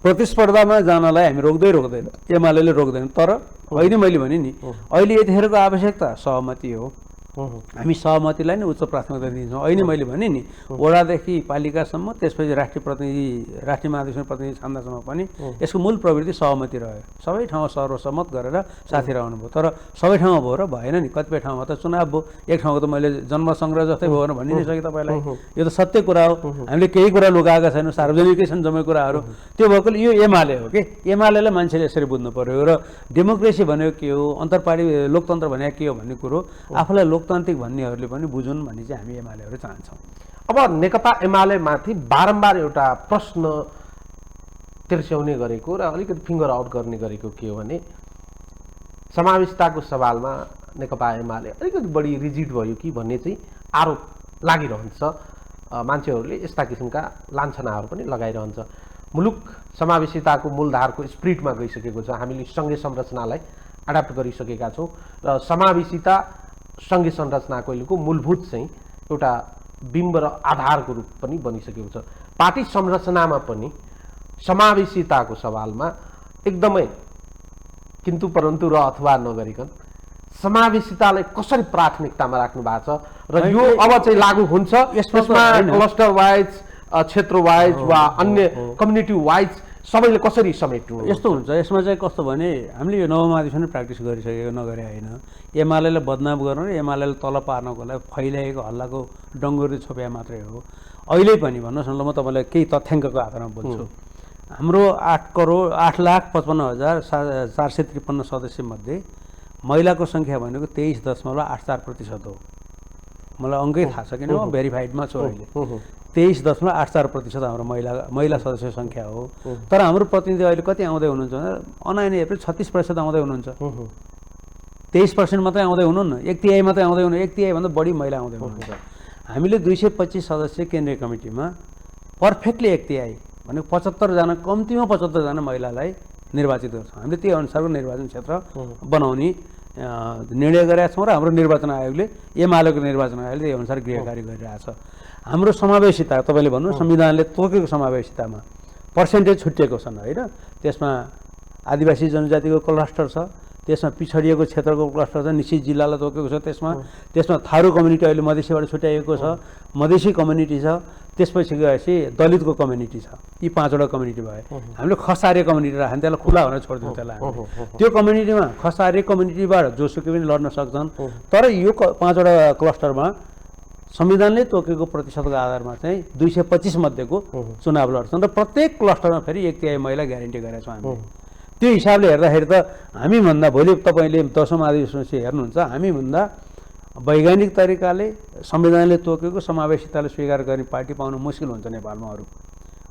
प्रतिस्पर्धामा जानलाई हामी रोक्दैन, एमाले रोक्दैन। तर अहिले मैले भने नि अहिले यतिखेरको आवश्यकता सहमति हो, हामी सहमतिलाई नै उच्च प्राथमिकता दिन्छौँ। अहिले मैले भने नि वडादेखि पालिकासम्म, त्यसपछि राष्ट्रिय महाधिवेशन प्रतिनिधि छान्दासम्म पनि यसको मूल प्रवृत्ति सहमति रह्यो। सबै ठाउँमा सर्वसम्मत गरेर साथीहरू आउनुभयो। तर सबै ठाउँमा भयो र भएन नि, कतिपय ठाउँमा त चुनाव भयो, एक ठाउँको त मैले जन्म सङ्ग्रह जस्तै भयो भनि नै सकेँ तपाईँलाई। यो त सत्य कुरा हो, हामीले केही कुरा लुकाएका छैनौँ, सार्वजनिकै छन् जम्मै कुराहरू। त्यो भएकोले यो एमाले हो कि, एमालेलाई मान्छेले यसरी बुझ्नु पर्यो। र डेमोक्रेसी भनेको के हो, अन्तर्पार्टी लोकतन्त्र भनेको के हो भन्ने कुरो आफूलाई लोकतान्त्रिक भन्नेहरूले पनि बुझुन् भन्ने चाहिँ हामी एमालेहरू चाहन्छौँ। अब नेकपा एमाले माथि बारम्बार एउटा प्रश्न तिर्स्याउने गरेको र अलिकति फिङ्गर आउट गर्ने गरेको के हो भने समावेशिताको सवालमा नेकपा एमाले अलिकति बढी रिजिड भयो कि भन्ने चाहिँ आरोप लागिरहन्छ। मान्छेहरूले यस्ता किसिमका लान्छनाहरू पनि लगाइरहन्छ। मुलुक समावेशिताको मूलधारको स्पिरिटमा गइसकेको छ, हामीले सङ्घीय संरचनालाई एडाप्ट गरिसकेका छौँ र समावेशिता सङ्घीय संरचनाको मूलभूत चाहिँ एउटा बिम्ब र आधारको रूप पनि बनिसकेको छ। पार्टी संरचनामा पनि समावेशिताको सवालमा एकदमै किन्तु परन्तु र अथवा नगरिकन समावेशितालाई कसरी प्राथमिकतामा राख्नु भएको छ र यो अब चाहिँ लागू हुन्छ, यसमा क्लस्टर वाइज, क्षेत्र वाइज वा अन्य कम्युनिटी वाइज सबैले कसरी समेट्नु? यस्तो हुन्छ, यसमा चाहिँ कस्तो भने हामीले यो नवमाधिवेशन प्र्याक्टिस गरिसकेको नगरे होइन। एमालेलाई बदनाम गर्नु र एमालेलाई तल पार्नको लागि फैलाएको हल्लाको डङ्गुरी छोप्या मात्रै हो। अहिले पनि भन्नुहोस् न, ल म तपाईँलाई केही तथ्याङ्कको आधारमा बोल्छु। हाम्रो 8,55,453 सदस्यमध्ये महिलाको सङ्ख्या भनेको 23.84% हो। मलाई अङ्कै थाहा छ, किन म भेरिफाइडमा छु अहिले। 23.84% हाम्रो महिला सदस्य सङ्ख्या हो। तर हाम्रो प्रतिनिधि अहिले कति आउँदै हुनुहुन्छ भने अनाइने हेर्नु 36% आउँदै हुनुहुन्छ। 23% मात्रै आउँदै हुनुहुन्न, 1/3 मात्रै आउँदै हुनु, 1/3 भन्दा बढी महिला आउँदै हुनुहुन्छ। हामीले 225 सदस्य केन्द्रीय कमिटीमा पर्फेक्टली 1/3 भनेको 75 जना, कम्तीमा 75 जना महिलालाई निर्वाचित गर्छौँ। हामीले त्यही अनुसारको निर्वाचन क्षेत्र बनाउने निर्णय गरेका छौँ र हाम्रो निर्वाचन आयोगले एमालेको निर्वाचन आयोगले त्यही अनुसार गृह कार्य गरिरहेछ। हाम्रो समावेशिता तपाईँले भन्नु संविधानले तोकेको समावेशितामा पर्सेन्टेज छुट्टिएको छन् होइन। त्यसमा आदिवासी जनजातिको क्लस्टर छ, त्यसमा पिछडिएको क्षेत्रको क्लस्टर छ, निश्चित जिल्लालाई तोकेको छ। त्यसमा थारू कम्युनिटी अहिले मधेसीबाट छुट्याइएको छ, मधेसी कम्युनिटी छ, त्यसपछि गएपछि दलितको कम्युनिटी छ। यी 5वटा कम्युनिटी भयो। हामीले खसारे कम्युनिटी राख्यौँ, त्यसलाई खुला हुन छोडिदिउँ त्यसलाई। त्यो कम्युनिटीमा खसारे कम्युनिटीबाट जोसुकै पनि लड्न सक्छन्। तर यो 5वटा क्लस्टरमा संविधानले तोकेको प्रतिशतको आधारमा चाहिँ 225 मध्येको चुनाव लड्छन् र प्रत्येक क्लस्टरमा फेरि 1/3 महिला ग्यारेन्टी गरेका छौँ हामीले। त्यो हिसाबले हेर्दाखेरि त हामीभन्दा भोलि तपाईँले 10औं महाधिवेशनपछि हेर्नुहुन्छ, हामीभन्दा वैज्ञानिक तरिकाले संविधानले तोकेको समावेशिताले स्वीकार गर्ने पार्टी पाउनु मुस्किल हुन्छ नेपालमा। अरू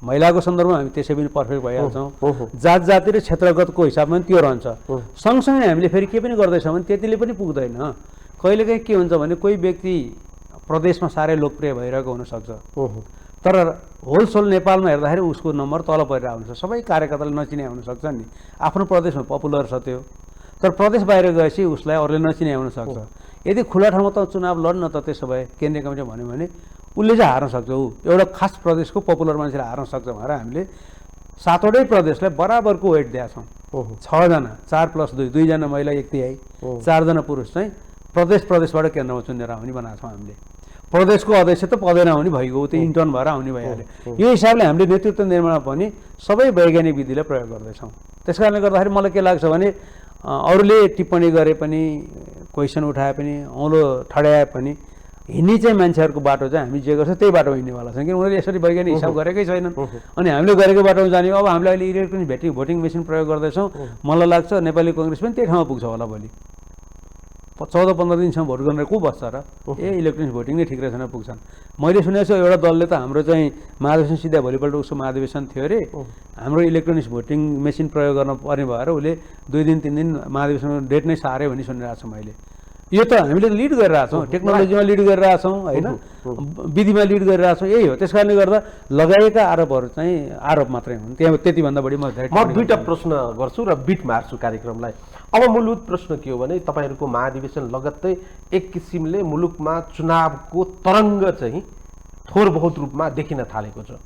महिलाको सन्दर्भमा हामी त्यसै पनि पर्फेक्ट भइहाल्छौँ। जात जाति र क्षेत्रगतको हिसाबमा त्यो रहन्छ। सँगसँगै हामीले फेरि के पनि गर्दैछौँ भने त्यतिले पनि पुग्दैन। कहिलेकाहीँ के हुन्छ भने कोही व्यक्ति प्रदेशमा साह्रै लोकप्रिय भइरहेको हुनसक्छ, तर होलसोल नेपालमा हेर्दाखेरि उसको नम्बर तल परिरहेको हुन्छ। सबै कार्यकर्ताले नचिने हुनसक्छ नि, आफ्नो प्रदेशमा पपुलर छ त्यो, तर प्रदेश बाहिर गएपछि उसलाई अरूले नचिने हुनसक्छ। यदि खुला ठाउँमा त चुनाव लड्न त त्यसो भए केन्द्रीय कमिटीमा भन्यो भने उसले चाहिँ हार्न सक्छ। ऊ एउटा खास प्रदेशको पपुलर मान्छेले हार्न सक्छ भनेर हामीले 7वटै प्रदेशलाई बराबरको वेट दिएका छौँ। 6 जना, 4 + 2, 2 जना महिला 1/3, 4 जना पुरुष चाहिँ प्रदेशबाट केन्द्रमा चुनेर आउने बनाएको छौँ हामीले। प्रदेशको अध्यक्ष त पदेन आउने भइगयो, त्यो इन्टर्न भएर आउने भइहाल्यो। यो हिसाबले हामीले नेतृत्व निर्माण पनि सबै वैज्ञानिक विधिलाई प्रयोग गर्दैछौँ। त्यस कारणले गर्दाखेरि मलाई के लाग्छ भने अरूले टिप्पणी गरे पनि, क्वेसन उठाए पनि, औँलो ठड्याए पनि हिँड्ने चाहिँ मान्छेहरूको बाटो चाहिँ हामी जे गर्छ त्यही बाटोमा हिँड्नेवाला छन्। किन उनीहरूले यसरी वैज्ञानिक हिसाब गरेकै छैनन्। अनि हामीले गरेको बाटोमा जाने। अब हामीले अहिले इलेक्ट्रोनिक भोटिङ मेसिन प्रयोग गर्दैछौँ। मलाई लाग्छ नेपाली कङ्ग्रेस पनि त्यही ठाउँमा पुग्छ होला भोलि। 14-15 दिनसम्म भोट गरेर को बस्छ र? इलेक्ट्रोनिक भोटिङ नै ठिक रहेछन् पुग्छन्। मैले सुनेको छु एउटा दलले त हाम्रो चाहिँ महाधिवेशन सिधा भोलिपल्ट उसको महाधिवेशन थियो अरे, हाम्रो इलेक्ट्रोनिक भोटिङ मेसिन प्रयोग गर्न पर्ने भएर उसले 2 दिन 3 दिन महाधिवेशनको डेट नै सार्यो भन्ने सुनिरहेको छु मैले। यो त हामीले लिड गरिरहेछौँ, टेक्नोलोजीमा लिड गरिरहेछौँ होइन, विधिमा लिड गरिरहेछौँ। यही हो। त्यस कारणले गर्दा लगाएका आरोपहरू चाहिँ आरोप मात्रै हुन्, त्यहाँ त्यतिभन्दा बढी म 2टा प्रश्न गर्छु र बिट मार्छु कार्यक्रमलाई। अब मूलभूत प्रश्न के हो भने तपाईँहरूको महाधिवेशन लगत्तै एक किसिमले मुलुकमा चुनावको तरङ्ग चाहिँ थोर बहुत रूपमा देखिन थालेको छ।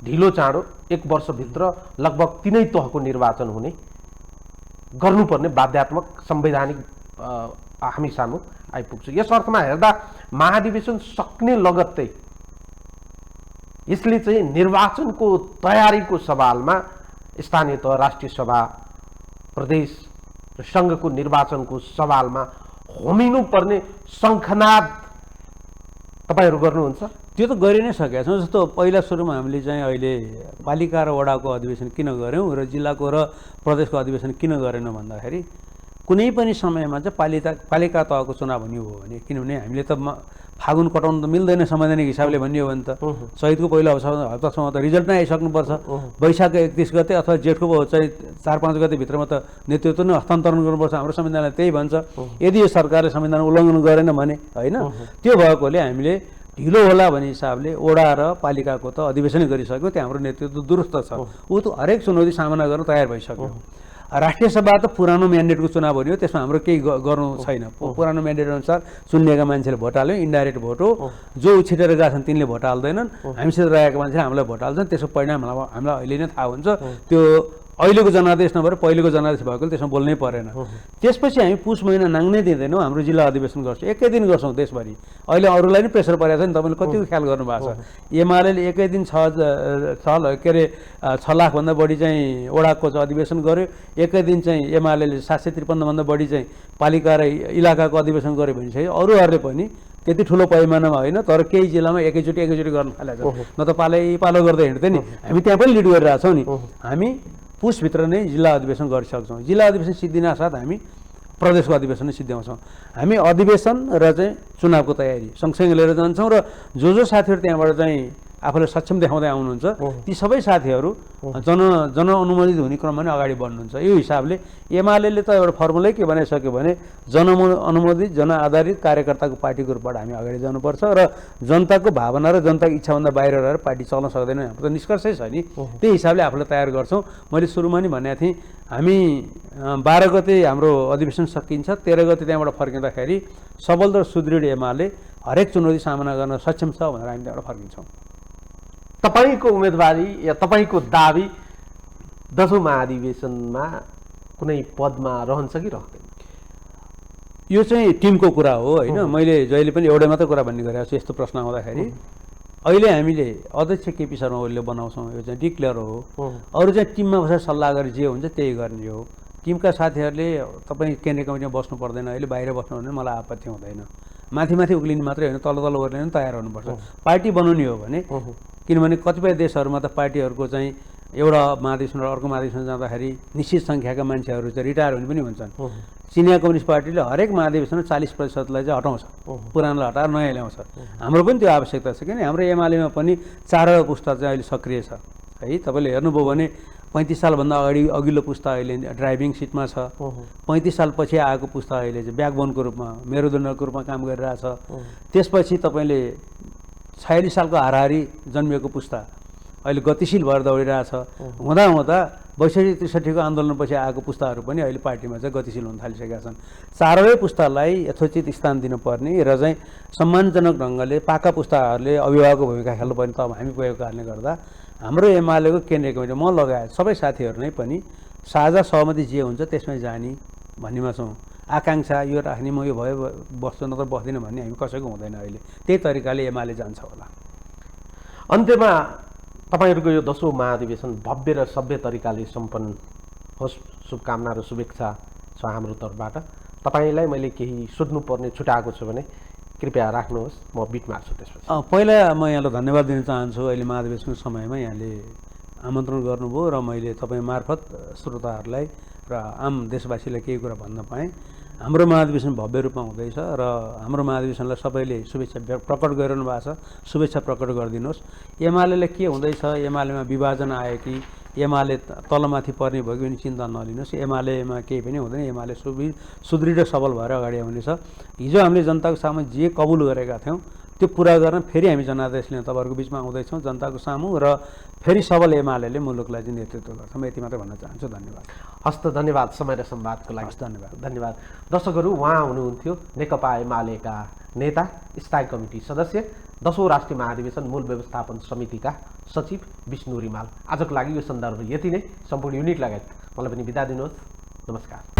ढिलो चाँडो 1 वर्षभित्र लगभग 3 तहको निर्वाचन हुने गर्नुपर्ने बाध्यात्मक संवैधानिक हामी सामु आइपुग्छ। यस अर्थमा हेर्दा महाधिवेशन सक्ने लगत्तै यसले चाहिँ निर्वाचनको तयारीको सवालमा स्थानीय तह, राष्ट्रिय सभा, प्रदेश र सङ्घको निर्वाचनको सवालमा होमिनुपर्ने शङ्खनाद तपाईँहरू गर्नुहुन्छ? त्यो त गरि नै सकेका छौँ। जस्तो पहिला सुरुमा हामीले चाहिँ अहिले पालिका र वडाको अधिवेशन किन गऱ्यौँ र जिल्लाको र प्रदेशको अधिवेशन किन गरेनौँ भन्दाखेरि कुनै पनि समयमा चाहिँ पालिका तहको चुनाव हुने हो भने, किनभने हामीले त फागुन कटाउनु त मिल्दैन संवैधानिक हिसाबले भन्ने हो भने त चैतको पहिलो हप्तासम्म त रिजल्ट नै आइसक्नुपर्छ। वैशाखको 31 गते अथवा जेठको चाहिँ 4-5 गतेभित्रमा त नेतृत्व नै हस्तान्तरण गर्नुपर्छ। हाम्रो संविधानले त्यही भन्छ। यदि यो सरकारले संविधान उल्लङ्घन गरेन भने होइन, त्यो भएकोले हामीले ढिलो होला भन्ने हिसाबले वडा र पालिकाको त अधिवेशन गरिसक्यो। त्यहाँ हाम्रो नेतृत्व दुरुस्त छ, ऊ त हरेक चुनौती सामना गर्न तयार भइसक्यो। राष्ट्रिय सभा त पुरानो म्यान्डेटको चुनाव हो, त्यसमा हाम्रो केही गर्नु छैन। पुरानो म्यान्डेट अनुसार चुनिएका मान्छेले भोट हाल्यो, इन्डाइरेक्ट भोट हो। जो उछिटेर गएका छन् तिनले भोट हाल्दैनन्, हामीसित रहेका मान्छेले हामीलाई भोट हाल्छन्। त्यसको परिणाम हामीलाई अहिले नै थाहा हुन्छ। त्यो अहिलेको जनादेश नभएर पहिलेको जनादेश भएकोले त्यसमा बोल्नै परेन। त्यसपछि हामी पुस महिना नाङ्नै दिँदैनौँ, हाम्रो जिल्ला अधिवेशन गर्छौँ, एकै दिन गर्छौँ देशभरि। अहिले अरूलाई नि प्रेसर परेको छ नि, तपाईँले कतिको ख्याल गर्नुभएको छ। एमाले एकै दिन 6 लाखभन्दा बढी चाहिँ वडाको अधिवेशन गर्यो, एकै दिन चाहिँ एमाले 753 भन्दा बढी चाहिँ पालिका र इलाकाको अधिवेशन गर्यो भने चाहिँ अरूहरूले पनि त्यति ठुलो पैमानामा होइन, तर केही जिल्लामा एकैचोटि गर्न थालेको छ। न त पालो गर्दै हिँड्थ्यो नि, हामी त्यहाँ पनि लिड गरिरहेछौँ नि। हामी पुसभित्र नै जिल्ला अधिवेशन गरिसक्छौँ। जिल्ला अधिवेशन सिद्धिनासाथ हामी प्रदेशको अधिवेशन नै सिद्ध्याउँछौँ। हामी अधिवेशन र चाहिँ चुनावको तयारी सँगसँगै लिएर जान्छौँ र जो साथीहरू त्यहाँबाट चाहिँ आफूलाई सक्षम देखाउँदै आउनुहुन्छ ती सबै साथीहरू जनअनुमोदित हुने क्रममा नै अगाडि बढ्नुहुन्छ। यो हिसाबले एमाले त एउटा फर्मुलै के बनाइसक्यो भने जनअनुमोदित जनआधारित कार्यकर्ताको पार्टीको रूपबाट हामी अगाडि जानुपर्छ र जनताको भावना र जनताको इच्छाभन्दा बाहिर रहेर पार्टी चल्न सक्दैन। हाम्रो त निष्कर्षै छ नि, त्यही हिसाबले आफूलाई तयार गर्छौँ। मैले सुरुमा नि भनेको थिएँ, हामी 12 गते हाम्रो अधिवेशन सकिन्छ, 13 गते त्यहाँबाट फर्किँदाखेरि सबल र सुदृढ एमाले हरेक चुनौती सामना गर्न सक्षम छ भनेर हामी त्यहाँबाट फर्किन्छौँ। तपाईँको उम्मेदवारी या तपाईँको दाबी 10औं महाधिवेशनमा कुनै पदमा रहन्छ कि रहँदैन? यो चाहिँ टिमको कुरा हो होइन। मैले जहिले पनि एउटै मात्रै कुरा भन्ने गरेको छु। यस्तो प्रश्न आउँदाखेरि अहिले हामीले अध्यक्ष केपी शर्मा ओलीले बनाउँछौँ, यो चाहिँ डिक्लेयर हो। अरू चाहिँ टिममा बसेर सल्लाह गरेर जे हुन्छ त्यही गर्ने हो। टिमका साथीहरूले तपाईँ केन्द्रीय कमिटीमा बस्नु पर्दैन, अहिले बाहिर बस्नु भने मलाई आपत्ति हुँदैन। माथि उक्लिने मात्रै होइन, तल्लो ओर्लिन पनि तयार हुनुपर्छ। पार्टी बनाउने हो भने, किनभने कतिपय देशहरूमा त पार्टीहरूको चाहिँ एउटा महाधिवेशन र अर्को महाधिवेशन जाँदाखेरि निश्चित सङ्ख्याका मान्छेहरू चाहिँ रिटायर हुने पनि हुन्छन्। चिनिया कम्युनिस्ट पार्टीले हरेक महाधिवेशनमा 40% चाहिँ हटाउँछ, पुरानोलाई हटाएर नयाँ ल्याउँछ। हाम्रो पनि त्यो आवश्यकता छ, किन हाम्रो एमालेमा पनि 4वटा पुस्ता चाहिँ अहिले सक्रिय छ है। तपाईँले हेर्नुभयो भने 35 सालभन्दा अघिल्लो पुस्ता अहिले ड्राइभिङ सिटमा छ। 35 साल पछि आएको पुस्ता अहिले चाहिँ ब्याकबोनको रूपमा मेरुदण्डको रूपमा काम गरिरहेछ। त्यसपछि तपाईँले 46 सालको हाराहारी जन्मिएको पुस्ता अहिले गतिशील भएर दौडिरहेछ। हुँदा 62-63को आन्दोलनपछि आएको पुस्ताहरू पनि अहिले पार्टीमा चाहिँ गतिशील हुन थालिसकेका छन्। 4वै पुस्तालाई यथोचित स्थान दिनुपर्ने र चाहिँ सम्मानजनक ढङ्गले पाका पुस्ताहरूले अभिभावकको भूमिका खेल्नुपर्ने त अब हामी पुगेको कारणले गर्दा हाम्रो एमालेको केन्द्रीय कमिटी म लगायत सबै साथीहरू नै पनि साझा सहमति जे हुन्छ त्यसमै जाने भन्नेमा छौँ। आकाङ्क्षा यो राख्ने म यो भयो बस्छु नत्र बस्दिनँ भन्ने हामी कसैको हुँदैन। अहिले त्यही तरिकाले एमाले जान्छ होला। अन्त्यमा तपाईँहरूको यो 10औं महाधिवेशन भव्य र सभ्य तरिकाले सम्पन्न होस्, शुभकामना र शुभेच्छा छ हाम्रो तर्फबाट। तपाईँलाई मैले केही सोध्नुपर्ने छुटाएको छु भने कृपया राख्नुहोस्, म बिट मार्छु। त्यसपछि पहिला म यहाँलाई धन्यवाद दिन चाहन्छु। अहिले महाधिवेशनको समयमा यहाँले आमन्त्रण गर्नुभयो र मैले तपाईँ मार्फत श्रोताहरूलाई र आम देशवासीलाई केही कुरा भन्न पाएँ। हाम्रो महाधिवेशन भव्य रूपमा हुँदैछ र हाम्रो महाधिवेशनलाई सबैले शुभेच्छा प्रकट गरिरहनु भएको छ। शुभेच्छा प्रकट गरिदिनुहोस्। एमालेलाई के हुँदैछ, एमालेमा विभाजन आयो कि एमाले तलमाथि पर्ने भयो भने चिन्ता नलिनुहोस्। एमालेमा केही पनि हुँदैन। एमाले सुदृढ सबल भएर अगाडि आउनेछ। हिजो हामीले जनताको सामु जे कबुल गरेका थियौँ त्यो पुरा गर्न फेरि हामी जनादेश लिन तपाईँहरूको बिचमा आउँदैछौँ जनताको सामु र फेरि सबल एमाले मुलुकलाई चाहिँ नेतृत्व गर्छ। म यति मात्रै भन्न चाहन्छु। धन्यवाद। हस्त धन्यवाद समय र संवादको लागि। धन्यवाद। दर्शकहरू, उहाँ हुनुहुन्थ्यो नेकपा एमालेका नेता, स्थायी कमिटी सदस्य, 10औं राष्ट्रिय महाधिवेशन मूल व्यवस्थापन समितिका सचिव विष्णु रिमाल। आजको लागि यो सन्दर्भ यति नै। सम्पूर्ण युनिट लगायत मलाई पनि बिदा दिनुहोस्। नमस्कार।